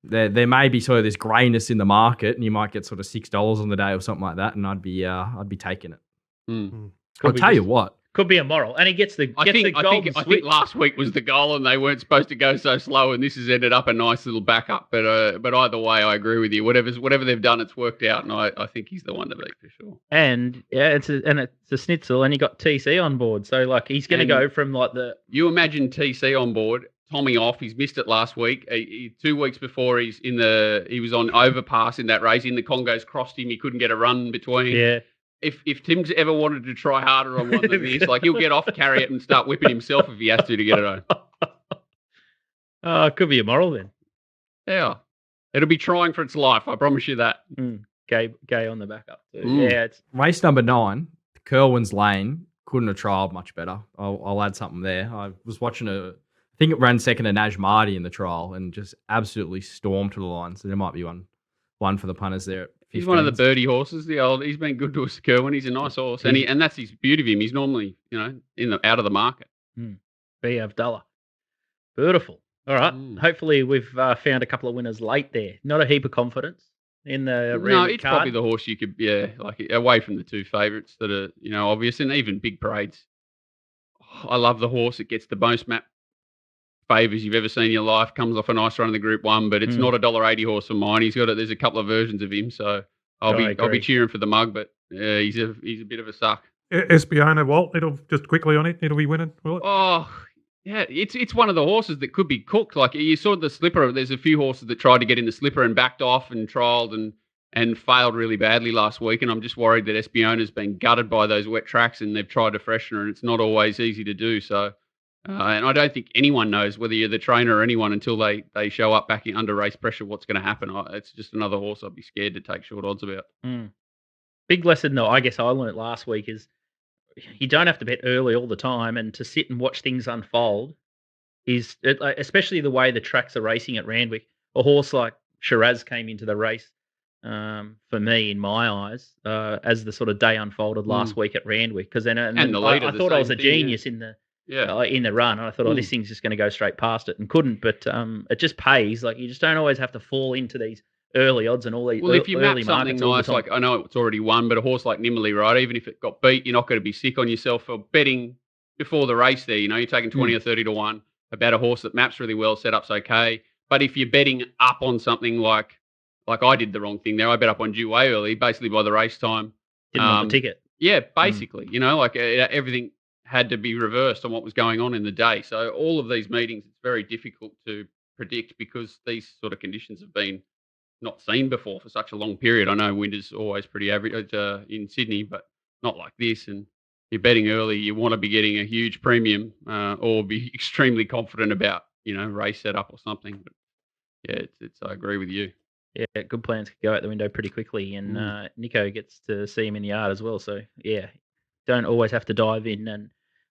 there may be sort of this greyness in the market, and you might get sort of $6 on the day or something like that, and I'd be taking it. I'll tell you what. Could be a moral, and he gets the I think last week was the goal, and they weren't supposed to go so slow, and this has ended up a nice little backup. But either way, I agree with you. Whatever they've done, it's worked out, and I think he's the one to beat for sure. And it's a schnitzel, and he got TC on board, so like he's going to go from like the. You imagine TC on board, Tommy off. He's missed it last week. 2 weeks before, he was on overpass in that race. In the Congos, crossed him. He couldn't get a run between. Yeah. If Tim's ever wanted to try harder on one than this, like he'll get off, carry it, and start whipping himself if he has to get it home. It could be a moral then. Yeah. It'll be trying for its life, I promise you that. Gay on the backup. Yeah, it's race number 9, Kerwin's Lane. Couldn't have trialled much better. I'll add something there. I was watching I think it ran second to Naj Marty in the trial and just absolutely stormed to the line. So there might be one for the punters there. He's one of the birdie horses. He's been good to us, Kerwin. He's a nice horse, and that's his beauty of him. He's normally, out of the market. B. Abdullah, beautiful. All right. Hopefully, we've found a couple of winners late there. Not a heap of confidence in the Randwick it's card. probably the horse you could, like away from the two favourites that are, obvious, and even big parades. I love the horse. It gets the most map favours you've ever seen in your life. Comes off a nice run in the Group 1, but it's not a $1.80 horse for mine. There's a couple of versions of him, so I'll be cheering for the mug. But he's a bit of a suck. Espiona, Walt. It'll just quickly on it. It'll be winning, will it? Oh, yeah. It's one of the horses that could be cooked. Like you saw the slipper. There's a few horses that tried to get in the slipper and backed off and trialled and failed really badly last week. And I'm just worried that Espiona's been gutted by those wet tracks, and they've tried to freshen her, and it's not always easy to do. So. And I don't think anyone knows, whether you're the trainer or anyone, until they show up back under race pressure, what's going to happen. It's just another horse I'd be scared to take short odds about. Big lesson, though, I guess I learnt last week is you don't have to bet early all the time, and to sit and watch things unfold is, especially the way the tracks are racing at Randwick. A horse like Shiraz came into the race for me, in my eyes, as the sort of day unfolded last week at Randwick. Because then and the leader, I thought I was a genius in the in the run. And I thought, this thing's just going to go straight past it, and couldn't. But it just pays. Like, you just don't always have to fall into these early odds and all these if you early map something nice, like I know it's already won, but a horse like Nimmerley, right? Even if it got beat, you're not going to be sick on yourself for betting before the race there. You're taking 20 or 30 to 1 about a horse that maps really well, setup's okay. But if you're betting up on something like I did the wrong thing there, I bet up on due way early, basically by the race time. Didn't want the ticket. Yeah, basically, everything had to be reversed on what was going on in the day. So all of these meetings, it's very difficult to predict because these sort of conditions have been not seen before for such a long period. I know winter's always pretty average in Sydney, but not like this. And you're betting early, you want to be getting a huge premium or be extremely confident about, race setup or something. But yeah, I agree with you. Yeah, good plans could go out the window pretty quickly, and Nico gets to see him in the yard as well. So yeah, don't always have to dive in. And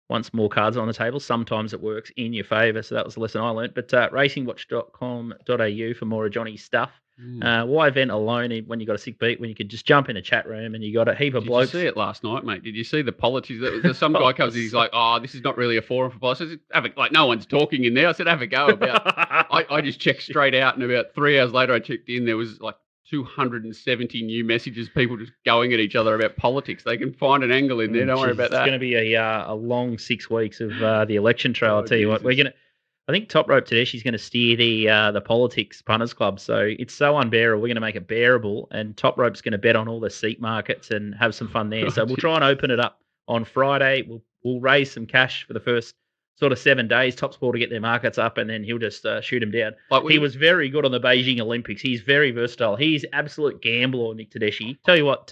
once more cards on the table, sometimes it works in your favour. So that was the lesson I learnt. But racingwatch.com.au for more of Johnny's stuff. Why vent alone when you got a sick beat when you could just jump in a chat room and you got a heap of blokes? Did you see it last night, mate? Did you see the politics? There's some guy comes, he's like, "Oh, this is not really a forum for politics." No one's talking in there. I said, "Have a go." I just checked straight out, and about 3 hours later, I checked in. There was like 270 new messages, people just going at each other about politics. They can find an angle in there. Don't worry about that. It's going to be a long 6 weeks of the election trail. I'll tell you what, I think Top Rope today, she's going to steer the politics punters club. So it's so unbearable. We're going to make it bearable, and Top Rope's going to bet on all the seat markets and have some fun there. So we'll try and open it up on Friday. We'll raise some cash for the first sort of 7 days, TopSport to get their markets up, and then he'll just shoot him down. He was very good on the Beijing Olympics. He's very versatile. He's absolute gambler, Nick Tedeschi. Tell you what,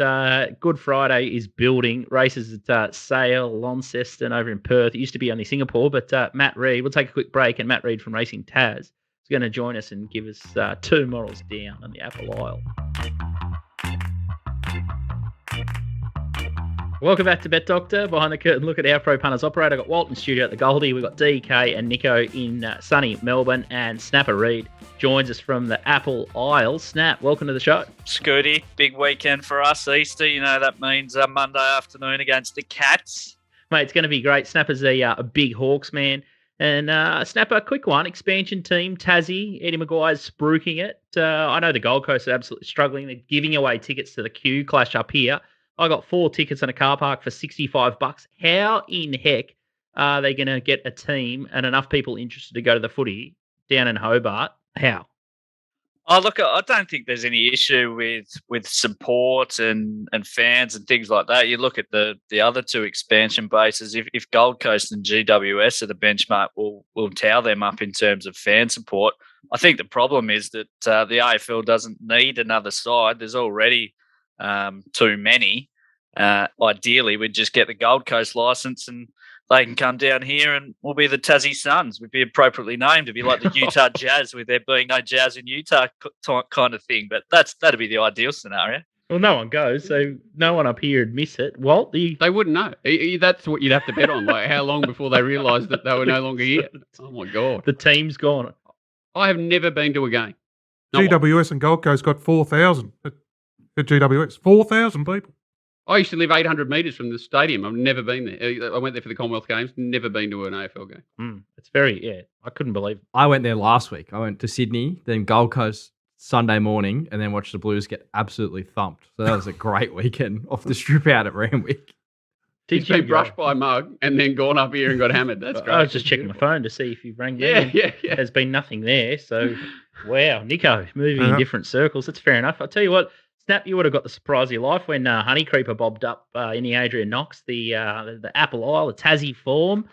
Good Friday is building. Races at Sale, Launceston over in Perth. It used to be only Singapore, but Matt Reid, we'll take a quick break, and Matt Reid from Racing Taz is going to join us and give us 2 morals down on the Apple Isle. Welcome back to Bet Doctor. Behind the curtain, look at our pro punters operator. I've got Walt in studio at the Goldie. We've got DK and Nico in sunny Melbourne. And Snapper Reid joins us from the Apple Isle. Snap, welcome to the show. Scooty, big weekend for us, Easter. That means Monday afternoon against the Cats. Mate, it's going to be great. Snapper's a big Hawks man. And Snapper, quick one. Expansion team, Tassie, Eddie Maguire's spruiking it. I know the Gold Coast are absolutely struggling. They're giving away tickets to the Q Clash up here. I got 4 tickets in a car park for $65. How in heck are they going to get a team and enough people interested to go to the footy down in Hobart? How? Oh, look, I don't think there's any issue with support and fans and things like that. You look at the other 2 expansion bases. If Gold Coast and GWS are the benchmark, we'll tower them up in terms of fan support. I think the problem is that the AFL doesn't need another side. There's already too many. Ideally, we'd just get the Gold Coast license and they can come down here and we'll be the Tassie Suns. We'd be appropriately named. It'd be like the Utah Jazz with there being no Jazz in Utah kind of thing. But that'd be the ideal scenario. Well, no one goes, so no one up here would miss it. Walt, They wouldn't know. That's what you'd have to bet on. Like how long before they realised that they were no longer here? Oh my God! The team's gone. I have never been to a game. Not one. GWS and Gold Coast got 4,000 at GWS. 4,000 people. I used to live 800 metres from the stadium. I've never been there. I went there for the Commonwealth Games. Never been to an AFL game. It's very, I couldn't believe it. I went there last week. I went to Sydney, then Gold Coast Sunday morning, and then watched the Blues get absolutely thumped. So that was a great weekend off the strip out at Randwick. He's been brushed by a mug and then gone up here and got hammered. That's great. I was just checking my phone to see if you rang there. Yeah. There's been nothing there. So, wow, Nico, moving in different circles. That's fair enough. I'll tell you what, Snap, you would have got the surprise of your life when Honey Creeper bobbed up in the Adrian Knox, the Apple Isle, the Tassie form.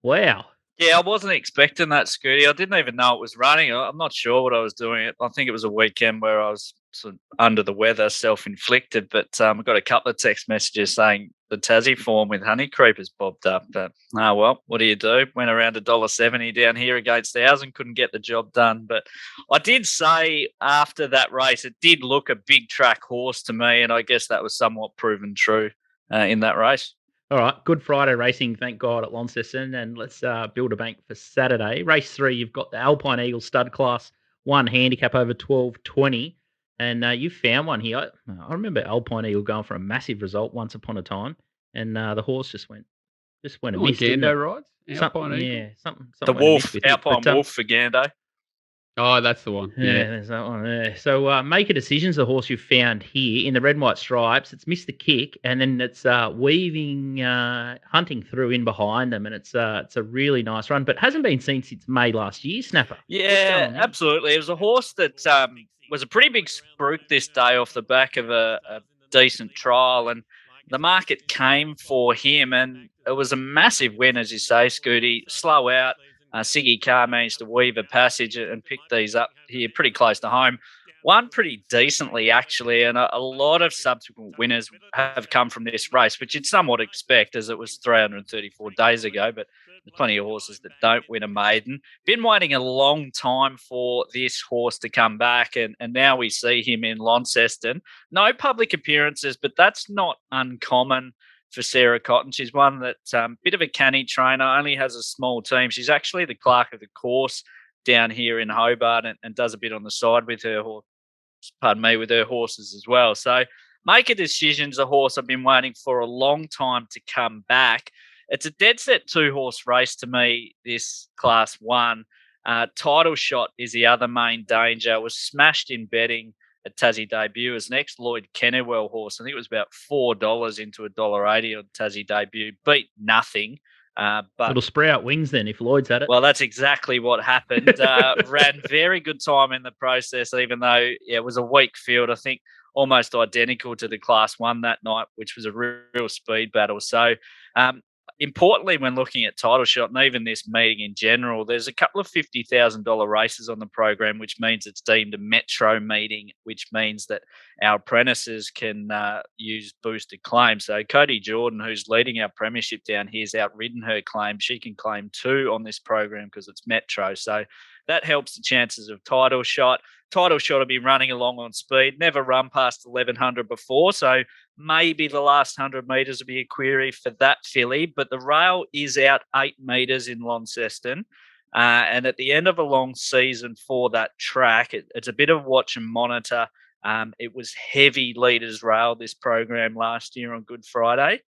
Wow. Yeah, I wasn't expecting that, Scooty. I didn't even know it was running. I'm not sure what I was doing. I think it was a weekend where I was sort of under the weather, self-inflicted, but I got a couple of text messages saying the Tassie form with Honey Creepers bobbed up. But, well, what do you do? Went around $1.70 down here against ours and couldn't get the job done. But I did say after that race, it did look a big track horse to me, and I guess that was somewhat proven true in that race. All right, Good Friday racing, thank God, at Launceston, and let's build a bank for Saturday. Race 3, you've got the Alpine Eagle Stud Class 1 handicap over 12.20, and you found one here. I remember Alpine Eagle going for a massive result once upon a time, and the horse just went a miss. Gando rides? Alpine Eagle? Yeah, something. The Wolf, Alpine Wolf for Gando. Oh, that's the one. Yeah, there's that one there. So Make a Decision's the horse you found here in the red and white stripes. It's missed the kick, and then it's weaving, hunting through in behind them, and it's a really nice run, but hasn't been seen since May last year, Snapper. Yeah, absolutely. It was a horse that was a pretty big spruik this day off the back of a decent trial, and the market came for him, and it was a massive win, as you say, Scooty. Slow out. Siggy Carr managed to weave a passage and pick these up here pretty close to home. Won pretty decently, actually, and a lot of subsequent winners have come from this race, which you'd somewhat expect as it was 334 days ago, but there's plenty of horses that don't win a maiden. Been waiting a long time for this horse to come back, and now we see him in Launceston. No public appearances, but that's not uncommon for Sarah Cotton. She's one that's a bit of a canny trainer, only has a small team. She's actually the clerk of the course down here in Hobart and does a bit on the side with her with her horses as well. So Make a Decision's a horse I've been waiting for a long time to come back. It's a dead set 2-horse race to me, this Class 1. Title Shot is the other main danger. It was smashed in betting at Tassie debut as an ex-Lloyd Kennewell horse. I think it was about $4 into $1.80 on Tassie debut. Beat nothing. But it'll spray out wings then if Lloyd's at it. Well, that's exactly what happened. Ran very good time in the process, even though it was a weak field. I think almost identical to the Class 1 that night, which was a real speed battle. So importantly, when looking at Title Shot and even this meeting in general, there's a couple of $50,000 races on the program, which means it's deemed a metro meeting, which means that our apprentices can use boosted claims. So Cody Jordan, who's leading our premiership down here, has outridden her claim. She can claim 2 on this program because it's metro. So that helps the chances of Title Shot. Title Shot will be running along on speed, never run past 1,100 before, so maybe the last 100 metres will be a query for that filly, but the rail is out 8 metres in Launceston, and at the end of a long season for that track, it's a bit of watch and monitor. It was heavy leaders rail, this program last year on Good Friday.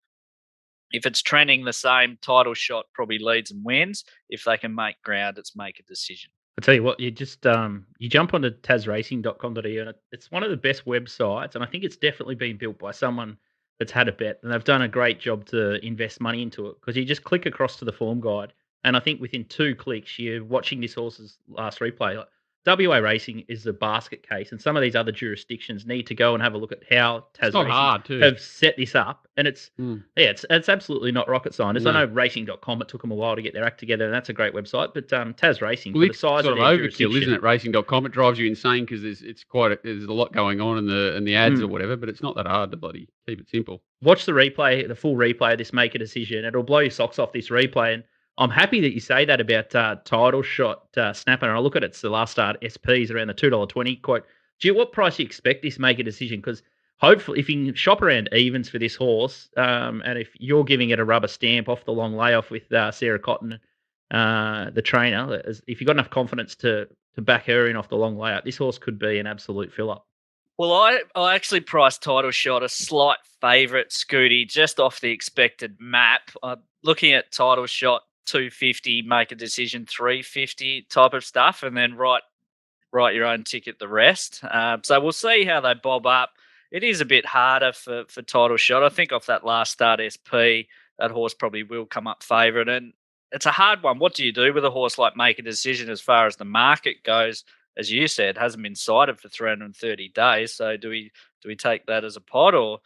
If it's trending the same, Title Shot probably leads and wins. If they can make ground, it's Make a Decision. I tell you what, you just you jump onto tasracing.com.au and it's one of the best websites, and I think it's definitely been built by someone that's had a bet, and they've done a great job to invest money into it because you just click across to the form guide, and I think within 2 clicks you're watching this horse's last replay. Like, WA Racing is a basket case, and some of these other jurisdictions need to go and have a look at how It's not hard, Tasracing too. have set this up, and it's it's absolutely not rocket science. No. I know racing.com, it took them a while to get their act together, and that's a great website, but Tas Racing, Well, for the it's size sort of of their overkill, isn't it? Racing.com, it drives you insane because there's a lot going on in the ads or whatever, but it's not that hard to bloody keep it simple. Watch the replay, the full replay of this, make a decision. It'll blow your socks off, this replay. And I'm happy that you say that about title shot snapper. And I look at it's the last start SPs around the $2.20 quote. What price do you expect this make a decision? Because hopefully, if you can shop around evens for this horse, and if you're giving it a rubber stamp off the long layoff with Sarah Cotton, the trainer, if you've got enough confidence to back her in off the long layout, this horse could be an absolute fill-up. Well, I actually priced Title Shot a slight favourite, Scooty, just off the expected map. Looking at Title Shot 250, make a decision 350 type of stuff, and then write your own ticket the rest. So we'll see how they bob up. It is a bit harder for Title Shot. I think off that last start SP, that horse probably will come up favourite, and it's a hard one. What do you do with a horse like Make a Decision as far as the market goes? As you said, hasn't been cited for 330 days. So do we take that as a pot, or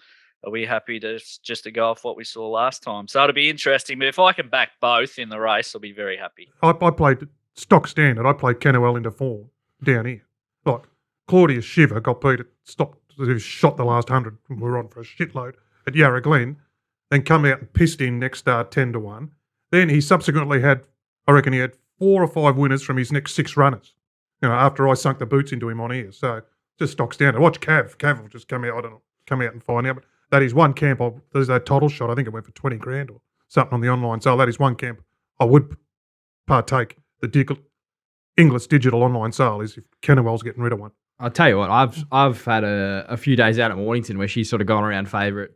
are we happy just to go off what we saw last time? So it'll be interesting. But if I can back both in the race, I'll be very happy. I played stock standard. I played Kenwell into form down here. Like Claudius Shiver got beat at shot the last 100. We were on for a shitload at Yarra Glen. Then come out and pissed in next start 10-1. Then he subsequently had 4 or 5 winners from his next 6 runners. After I sunk the boots into him on here. So just stock standard. Watch Cav. Cav will just come out and find out. But that is one camp. There's that title shot. I think it went for 20 grand or something on the online sale. That is one camp I would partake. The English digital online sale is if Kennewell's getting rid of one. I'll tell you what, I've had a few days out at Mornington where she's sort of gone around favourite.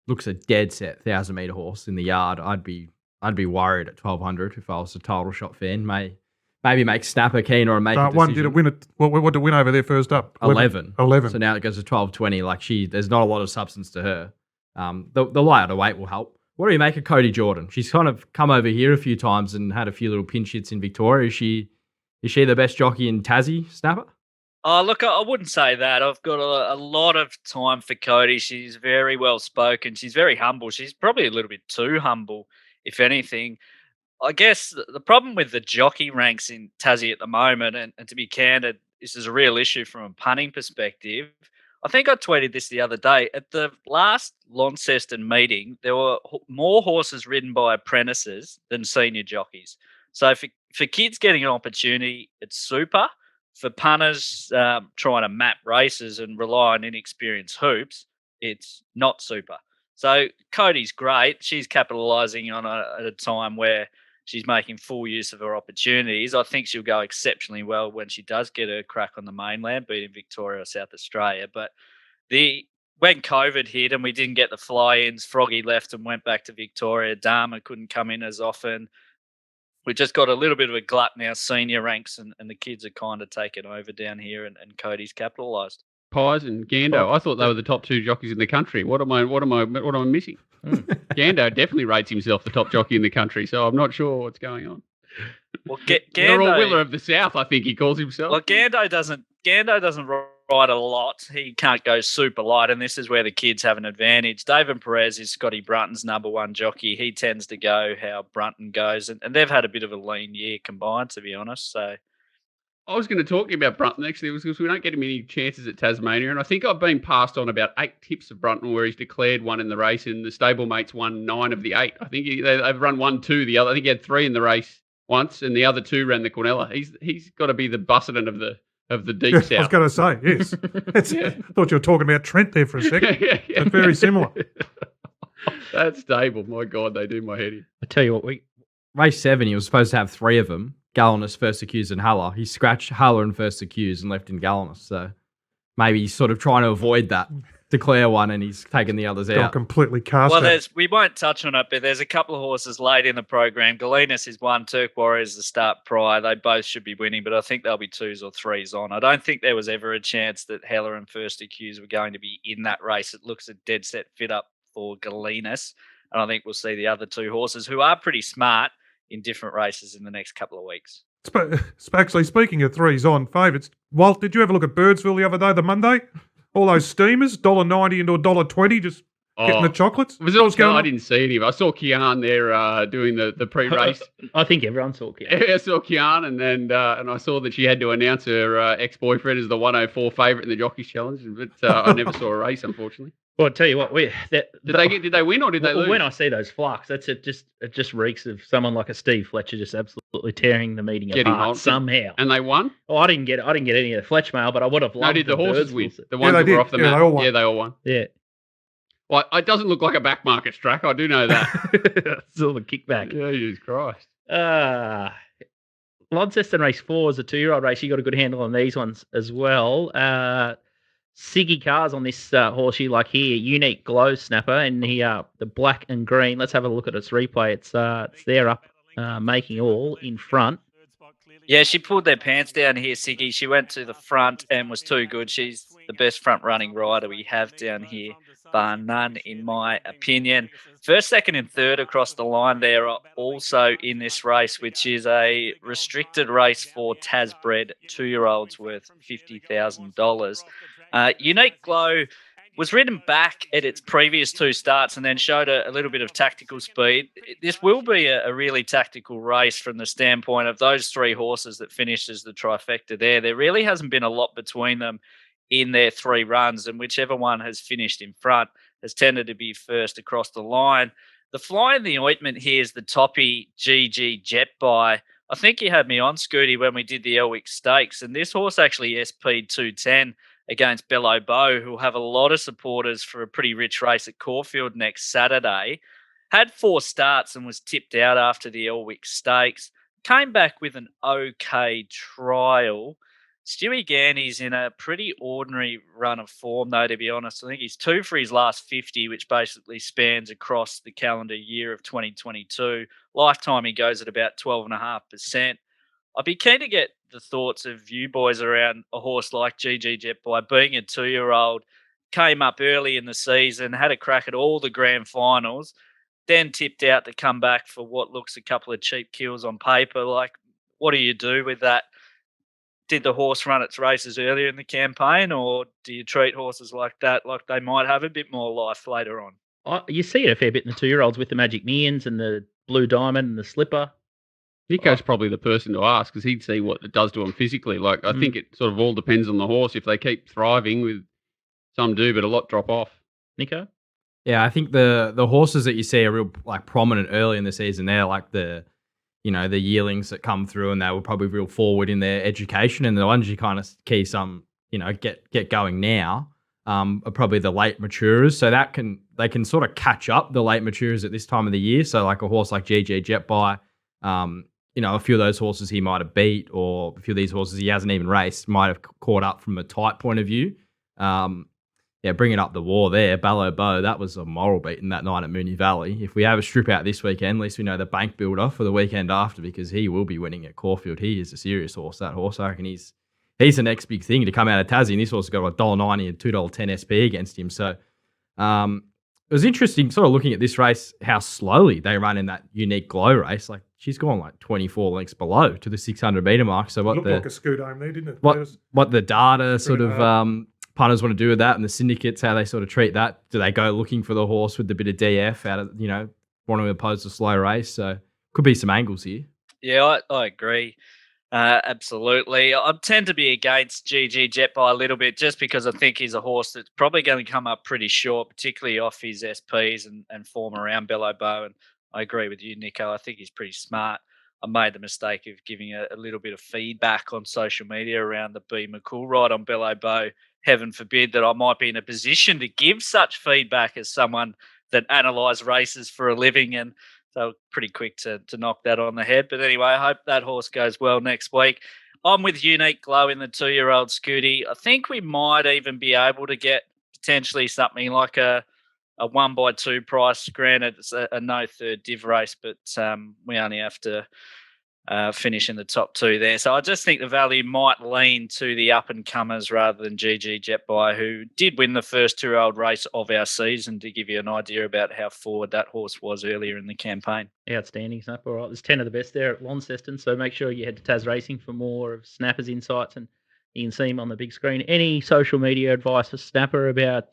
Looks a dead set 1,000-metre horse in the yard. I'd be worried at 1,200 if I was a title shot fan. Maybe make Snapper keen or make a decision. One did it win it? What did it win over there first up? 11. 11. So now it goes to 12.20. Like there's not a lot of substance to her. The lighter weight will help. What do you make of Cody Jordan? She's kind of come over here a few times and had a few little pinch hits in Victoria. Is she the best jockey in Tassie, Snapper? Oh, look, I wouldn't say that. I've got a lot of time for Cody. She's very well spoken. She's very humble. She's probably a little bit too humble, if anything. I guess the problem with the jockey ranks in Tassie at the moment, and to be candid, this is a real issue from a punting perspective. I think I tweeted this the other day. At the last Launceston meeting, there were more horses ridden by apprentices than senior jockeys. So for kids getting an opportunity, it's super. For punters trying to map races and rely on inexperienced hoops, it's not super. So Cody's great. She's capitalising on at a time where she's making full use of her opportunities. I think she'll go exceptionally well when she does get her crack on the mainland, beating Victoria or South Australia. But when COVID hit and we didn't get the fly-ins, Froggy left and went back to Victoria. Dharma couldn't come in as often. We just got a little bit of a glut now, senior ranks, and the kids are kind of taking over down here, and Cody's capitalised. Pies and Gando. I thought they were the top 2 jockeys in the country. What am I missing? Gando definitely rates himself the top jockey in the country, so I'm not sure what's going on. Well, They're all Willer of the South, I think he calls himself. Well, Gando doesn't ride a lot. He can't go super light, and this is where the kids have an advantage. David Perez is Scotty Brunton's number 1 jockey. He tends to go how Brunton goes, and they've had a bit of a lean year combined, to be honest. So I was going to talk about Brunton actually because we don't get him any chances at Tasmania, and I think I've been passed on about 8 tips of Brunton where he's declared one in the race, and the stablemates won 9 of the 8. I think they've run 1-2 the other. I think he had 3 in the race once, and the other 2 ran the Cornella. He's got to be the Busselton of the deep south. I was going to say yes. I thought you were talking about Trent there for a second. yeah. But very similar. That stable, my God, they do my head in. I tell you what, race 7, he was supposed to have 3 of them. Gallinus, First Accused, and Haller. He scratched Haller and First Accused and left in Gallinus. So maybe he's sort of trying to avoid that. declare one and he's taken the others Got out. completely cast Well, out. we won't touch on it, but there's a couple of horses late in the program. Galinas is one, Turk Warriors the start prior. They both should be winning, but I think they'll be 2s or 3s on. I don't think there was ever a chance that Heller and First Accused were going to be in that race. It looks a dead set fit up for Galinas, and I think we'll see the other 2 horses who are pretty smart in different races in the next couple of weeks. Actually, speaking of 3s on favourites, Walt, did you ever look at Birdsville the other day, the Monday? All those steamers, $1.90 into $1.20, just getting the chocolates. Was it all What's going I on? didn't see any. I saw Kian there doing the pre-race. I think everyone saw Kian. I saw Kian, and I saw that she had to announce her ex-boyfriend as the 104 favourite in the Jockeys Challenge, but I never saw a race, unfortunately. Well, I'll tell you what, Did they win or did they lose? When I see those flux, it just reeks of someone like a Steve Fletcher just absolutely tearing the meeting Getting apart on. somehow. And they won? Oh, I didn't get any of the Fletch mail, but I would have loved. No, did the horses Birds win? will- The ones they that did. were off the Yeah, map? they all won. Yeah, they all won. Yeah, Well, it doesn't look like a back market track. I do know that. it's all the kickback. Jesus Christ. Launceston race 4 is a 2-year-old race. You got a good handle on these ones as well. Siggy Cars on this horse you like here, Unique Glow Snapper, and the black and green. Let's have a look at its replay. It's there up, making all in front. Yeah, she pulled their pants down here, Siggy. She went to the front and was too good. She's the best front-running rider we have down here, bar none, in my opinion. First, second, and third across the line there are also in this race, which is a restricted race for Tas-bred 2-year-olds worth $50,000. Unique Glow was ridden back at its previous 2 starts and then showed a little bit of tactical speed. This will be a really tactical race from the standpoint of those 3 horses that finished as the trifecta there. There really hasn't been a lot between them in their 3 runs, and whichever one has finished in front has tended to be first across the line. The fly in the ointment here is the toppy GG Jet Buy. I think you had me on, Scooty, when we did the Elwick Stakes, and this horse actually SP'd 210 against Bello Bow, who will have a lot of supporters for a pretty rich race at Caulfield next Saturday. Had 4 starts and was tipped out after the Elwick Stakes. Came back with an okay trial. Stewie Gandy's in a pretty ordinary run of form, though, to be honest. I think he's 2 for his last 50, which basically spans across the calendar year of 2022. Lifetime, he goes at about 12.5%. I'd be keen to get the thoughts of you boys around a horse like GG Jet By, being a 2-year-old, came up early in the season, had a crack at all the grand finals, then tipped out to come back for what looks a couple of cheap kills on paper. Like, what do you do with that? Did the horse run its races earlier in the campaign, or do you treat horses like that like they might have a bit more life later on? You see it a fair bit in the 2-year-olds with the Magic Millions and the Blue Diamond and the Slipper. Nico's probably the person to ask because he'd see what it does to them physically. Like, I think it sort of all depends on the horse. If they keep thriving, with some do, but a lot drop off. Nico? Yeah, I think the horses that you see are real prominent early in the season. They're like the yearlings that come through, and they were probably real forward in their education. And the ones you kind of key some, get going now are probably the late maturers. So they can sort of catch up the late maturers at this time of the year. So like a horse like GG Jet By, a few of those horses he might have beat, or a few of these horses he hasn't even raced might have caught up from a type point of view. Bringing up the war there, Bello Bow, that was a moral beating that night at Moonee Valley. If we have a strip out this weekend, at least we know the bank builder for the weekend after, because he will be winning at Caulfield. He is a serious horse, that horse. I reckon he's the next big thing to come out of Tassie, and this horse has got $1.90 and $2.10 SP against him. So it was interesting sort of looking at this race, how slowly they run in that Unique Glow race. Like, she's gone like 24 lengths below to the 600-metre mark. So Looked like a scoot home there, didn't it? What the data sort of punters want to do with that, and the syndicates, how they sort of treat that. Do they go looking for the horse with a bit of DF out of, wanting to oppose a slow race? So could be some angles here. Yeah, I agree. Absolutely. I tend to be against GG Jet By a little bit, just because I think he's a horse that's probably going to come up pretty short, particularly off his SPs and form around Bello Bow. And I agree with you, Nico. I think he's pretty smart. I made the mistake of giving a little bit of feedback on social media around the B. McCool ride on Bello Bow. Heaven forbid that I might be in a position to give such feedback as someone that analyses races for a living, and so pretty quick to knock that on the head. But anyway, I hope that horse goes well next week. I'm with Unique Glow in the 2-year-old, Scooty. I think we might even be able to get potentially something like a 1x2 price. Granted, it's a no third div race, but we only have to finish in the top 2 there. So I just think the value might lean to the up-and-comers rather than GG Jetby, who did win the first 2-year-old race of our season, to give you an idea about how forward that horse was earlier in the campaign. Outstanding, Snap. All right, there's 10 of the best there at Launceston, so make sure you head to Tas Racing for more of Snapper's insights, and you can see him on the big screen. Any social media advice for Snapper about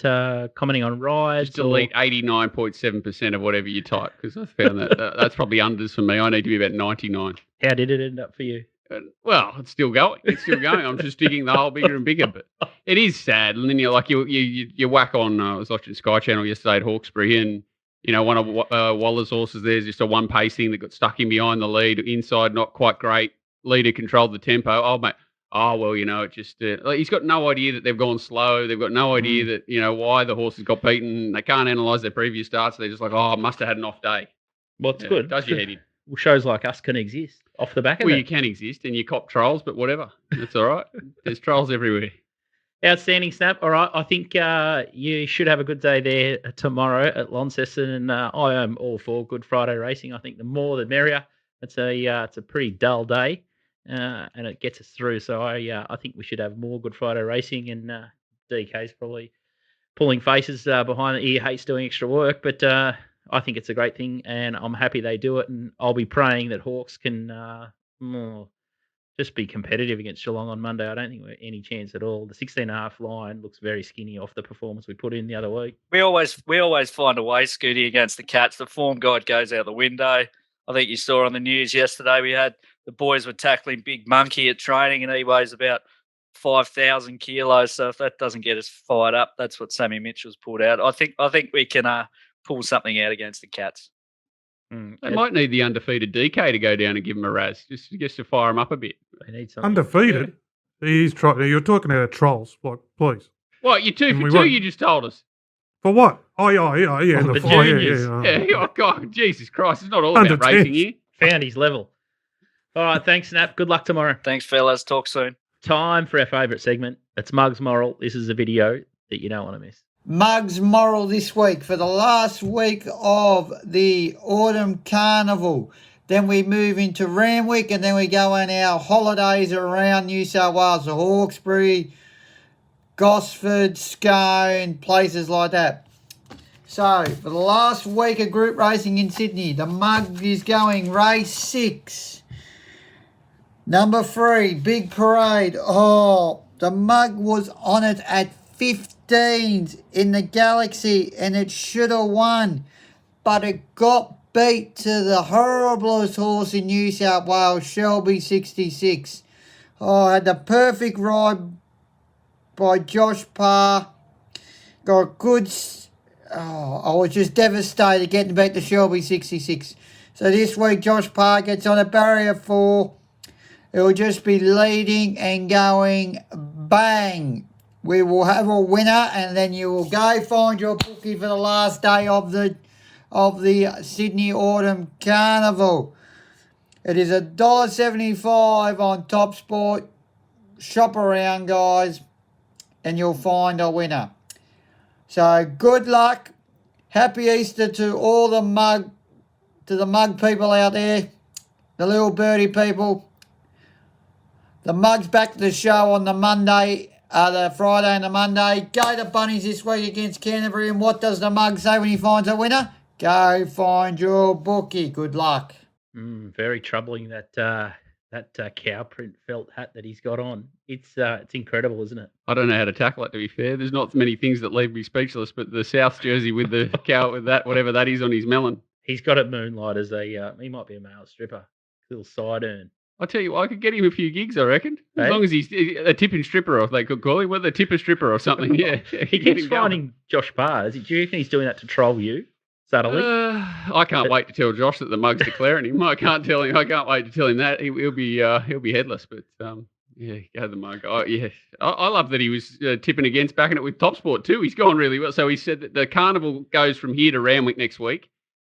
commenting on rides? Just delete 89.7% of whatever you type, because I found that's probably unders for me. I need to be about 99. How did it end up for you? Well, it's still going. I'm just digging the hole bigger and bigger, but it is sad. And then you whack on. I was watching Sky Channel yesterday at Hawkesbury, and one of Waller's horses there's just a one pacing that got stuck in behind the lead, inside not quite great. Leader controlled the tempo. Oh mate. Oh, well, it just he's got no idea that they've gone slow. They've got no idea that why the horses got beaten. They can't analyse their previous starts. They're just like, oh, must have had an off day. Well, it's good. It does your head in. Well, shows like us can exist off the back of it. Well, you can exist, and you cop trolls, but whatever. That's all right. There's trolls everywhere. Outstanding, Snap. All right, I think you should have a good day there tomorrow at Launceston, and I am all for Good Friday racing. I think the more the merrier. It's a pretty dull day. And it gets us through. So I think we should have more Good Friday racing, and DK's probably pulling faces behind it. He hates doing extra work, but I think it's a great thing, and I'm happy they do it. And I'll be praying that Hawks can just be competitive against Geelong on Monday. I don't think we're any chance at all. The 16.5 line looks very skinny off the performance we put in the other week. We always find a way, Scooty, against the Cats. The form guide goes out the window. I think you saw on the news yesterday, we had the boys were tackling Big Monkey at training, and he weighs about 5,000 kilos. So if that doesn't get us fired up, that's what Sammy Mitchell's pulled out. I think we can pull something out against the Cats. They might need the undefeated DK to go down and give him a razz, just to fire him up a bit. They need something. Undefeated? You're talking about trolls, like, please. What, you 2 for 2, you just told us? For what? Oh, yeah. The juniors. Oh, God, Jesus Christ. It's not all about racing here. Found his level. All right, thanks, Snap. Good luck tomorrow. Thanks, fellas. Talk soon. Time for our favourite segment. It's Mug's Moral. This is a video that you don't want to miss. Mug's Moral this week for the last week of the Autumn Carnival. Then we move into Randwick, and then we go on our holidays around New South Wales, so Hawkesbury, Gosford, Scone, places like that. So, for the last week of group racing in Sydney, the Mug is going race 6. Number 3, Big Parade. Oh, the Mug was on it at 15s in the Galaxy, and it should have won. But it got beat to the horriblest horse in New South Wales, Shelby 66. Oh, had the perfect ride by Josh Parr. Got good. I was just devastated getting back to Shelby 66. So this week, Josh Parr gets on a barrier 4. It will just be leading and going bang. We will have a winner, and then you will go find your bookie for the last day of the Sydney Autumn Carnival. It is $1.75 on TopSport. Shop around, guys, and you'll find a winner. So good luck. Happy Easter to all the Mug people out there, the Little Birdie people. The Mug's back to the show on the Friday and the Monday. Go to Bunnies this week against Canterbury. And what does the Mug say when he finds a winner? Go find your bookie. Good luck. Very troubling that cow print felt hat that he's got on. It's incredible, isn't it? I don't know how to tackle it, to be fair. There's not many things that leave me speechless, but the South jersey with the cow with that, whatever that is on his melon. He's got it moonlight as he might be a male stripper. Little sidearn. I tell you what, I could get him a few gigs, I reckon. As long as he's a tipping stripper, or they could call him, a tipper stripper or something. Yeah. He keeps finding Josh Parr. Do you reckon he's doing that to troll you? Subtly? I can't wait to tell Josh that the Mug's declaring him. I can't wait to tell him that. He'll be headless. But go the Mug. I love that he was tipping against, backing it with TopSport too. He's gone really well. So he said that the carnival goes from here to Randwick next week.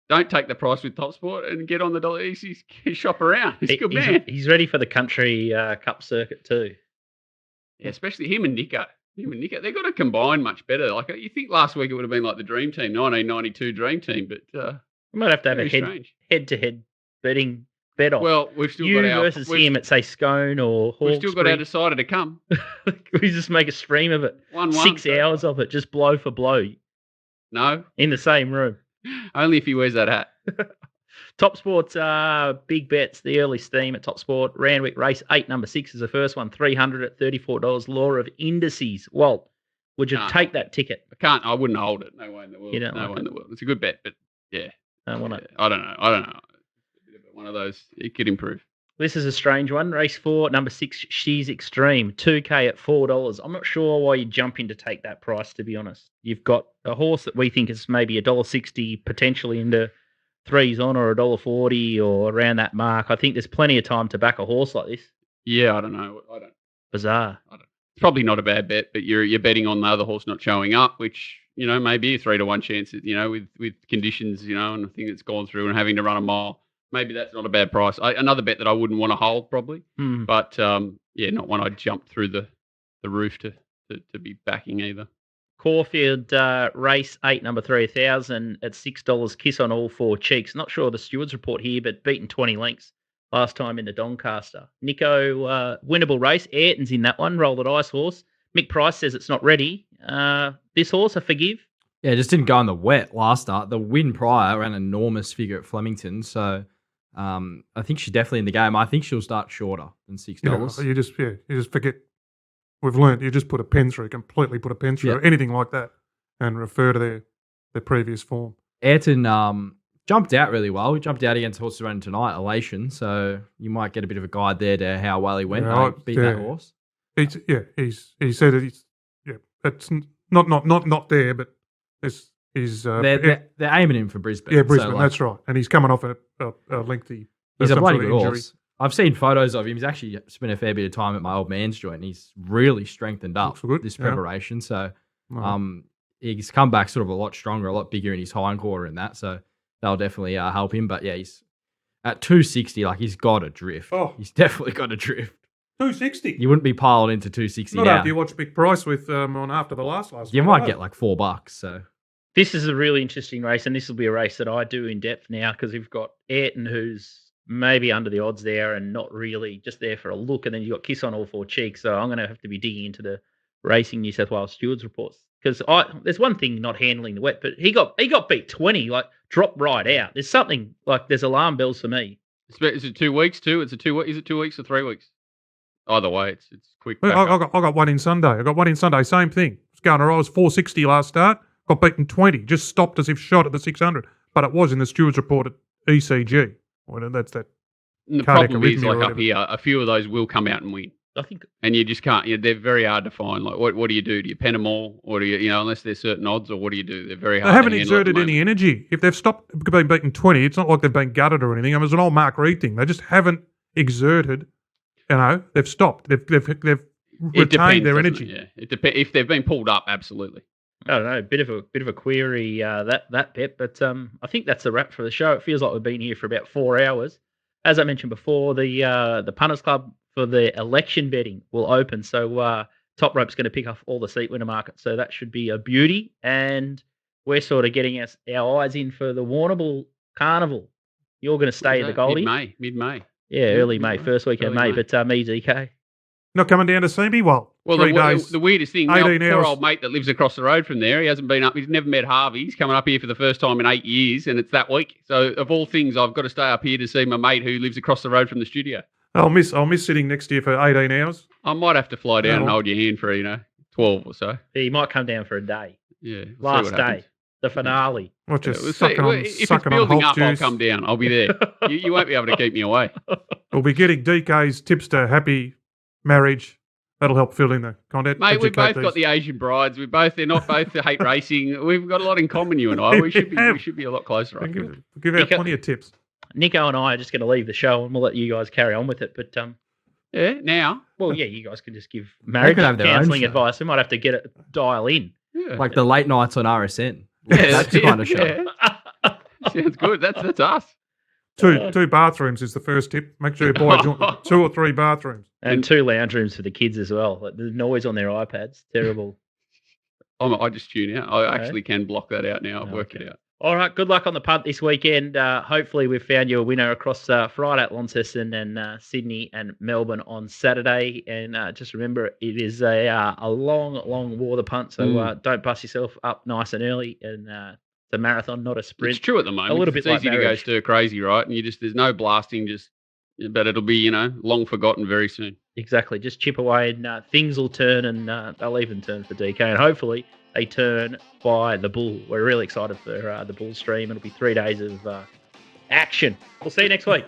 Don't take the price with TopSport and get on the dollar. He's shop around. He's a good man. He's ready for the country cup circuit too. Yeah, especially him and Nico. Him and Nico, they've got to combine much better. Like you think last week it would have been like the dream team, 1992 dream team, but We might have to have a strange. head-to-head betting bet off. Well, we've still you got our versus him at, say, Scone or Hawkesbury. We've still got our decider to come. We just make a stream of it. 1-1. 6 hours of it, just blow for blow No, in the same room. only if he wears that hat. TopSport's big bets, the early steam at TopSport. Randwick race 8, number 6 is the first one, 300 at $34. Law of indices. Walt, would you take that ticket? I wouldn't hold it. No way in the world. You don't no like way in the world. It's a good bet, but yeah. I don't want it. I don't know. One of those, it could improve. This is a strange one. Race 4, number 6, She's Extreme. 2K at $4. I'm not sure why you jump in to take that price, to be honest. You've got a horse that we think is maybe $1.60, potentially into threes on, or $1.40 or around that mark. I think there's plenty of time to back a horse like this. Yeah, I don't know. Bizarre. It's probably not a bad bet, but you're betting on the other horse not showing up, which, maybe a 3-1 chance, with conditions, and the thing that's gone through and having to run a mile. Maybe that's not a bad price. Another bet that I wouldn't want to hold probably, but not one I'd jump through the roof to be backing either. Caulfield race 8, number 3, 1,000 at $6. Kiss on all 4 cheeks. Not sure the stewards report here, but beaten 20 lengths last time in the Doncaster. Nico, winnable race. Ayrton's in that one. Roll the dice horse. Mick Price says it's not ready. This horse, I forgive. Yeah, just didn't go in the wet last start. The win prior ran an enormous figure at Flemington, so I think she's definitely in the game. I think she'll start shorter than $6. You just forget. We've learned you just put a pen through, completely put a pen through, anything like that, and refer to their previous form. Ayrton jumped out really well. He jumped out against horses running tonight, Elation, so you might get a bit of a guide there to how well he went. Beat that horse. He said that it's not there, but they're aiming him for Brisbane. Yeah, Brisbane, so that's right, and he's coming off a lengthy. He's a bloody good horse. I've seen photos of him. He's actually spent a fair bit of time at my old man's joint, and he's really strengthened up this preparation. So he's come back sort of a lot stronger, a lot bigger in his hindquarter and that. So they'll definitely help him. But yeah, he's at 260. Like he's got a drift. Oh, he's definitely got a drift. 260. You wouldn't be piled into 260 Not now. after you watch Big Price with on after the last. You might get like $4. So this is a really interesting race, and this will be a race that I do in depth now because we've got Ayrton, who's maybe under the odds there and not really, just there for a look, and then you've got Kiss on all 4 cheeks. So I'm going to have to be digging into the Racing New South Wales stewards reports because there's one thing not handling the wet, but he got beat 20, like dropped right out. There's something like there's alarm bells for me. Is it 2 weeks too? Is it 2 weeks or 3 weeks? Either way, it's quick. I got one in Sunday. Same thing. It's going around. I was 460 last start. Got beaten 20. Just stopped as if shot at the 600. But it was in the stewards report at ECG. Well, that's that. And the problem is, like up here, a few of those will come out and win. I think, and you just can't. They're very hard to find. Like, what do you do? Do you pen them all, or do you, unless there's certain odds, or what do you do? They're very hard. They haven't to handle exerted any energy. If they've stopped being beaten 20, it's not like they've been gutted or anything. I mean, it's an old Mark Reid thing. They just haven't exerted. They've stopped. They've retained their energy. Yeah, it depends. If they've been pulled up, absolutely. I don't know, bit of a query that bet, but I think that's a wrap for the show. It feels like we've been here for about 4 hours. As I mentioned before, the Punters Club for the election betting will open, so Top Rope's going to pick up all the seat winner market, so that should be a beauty. And we're sort of getting our eyes in for the Warrnambool Carnival. You're going to stay at the Goldie? Mid-May. Yeah, early May, first week of May. But me, DK. Not coming down to see me? Well, 3 days. The weirdest thing, 18 poor old mate that lives across the road from there, he hasn't been up, he's never met Harvey. He's coming up here for the first time in 8 years, and it's that week. So, of all things, I've got to stay up here to see my mate who lives across the road from the studio. I'll miss sitting next to you for 18 hours. I might have to fly down and hold your hand for, 12 or so. Yeah, you might come down for a day. Yeah. Last day. The finale. Watch us If it's building up, I'll come down. I'll be there. you won't be able to keep me away. We'll be getting DK's tips to happy marriage. That'll help fill in the content. Mate, we've both got the Asian brides. They're not both hate racing. We've got a lot in common, you and I. We should be a lot closer. We'll give out plenty of tips. Nico and I are just going to leave the show, and we'll let you guys carry on with it. But now. Well, yeah, you guys can just give marriage counselling advice. We might have to dial in, like the late nights on RSN. That's the kind of show. Yeah. Sounds good. That's us. Two bathrooms is the first tip. Make sure you buy 2 or 3 bathrooms. And 2 lounge rooms for the kids as well. Like, the noise on their iPads, terrible. I just tune out. I actually can block that out now. I've worked it out. All right, good luck on the punt this weekend. Hopefully we've found you a winner across Friday at Launceston and Sydney and Melbourne on Saturday. And just remember, it is a long war, the punt, so don't bust yourself up nice and early. And it's a marathon, not a sprint. It's true at the moment. A little bit it's like easy to go stir crazy, right? And there's no blasting, but it'll be, long forgotten very soon. Exactly. Just chip away and things will turn, and they'll even turn for DK. And hopefully they turn by the Bull. We're really excited for the Bull stream. It'll be 3 days of action. We'll see you next week.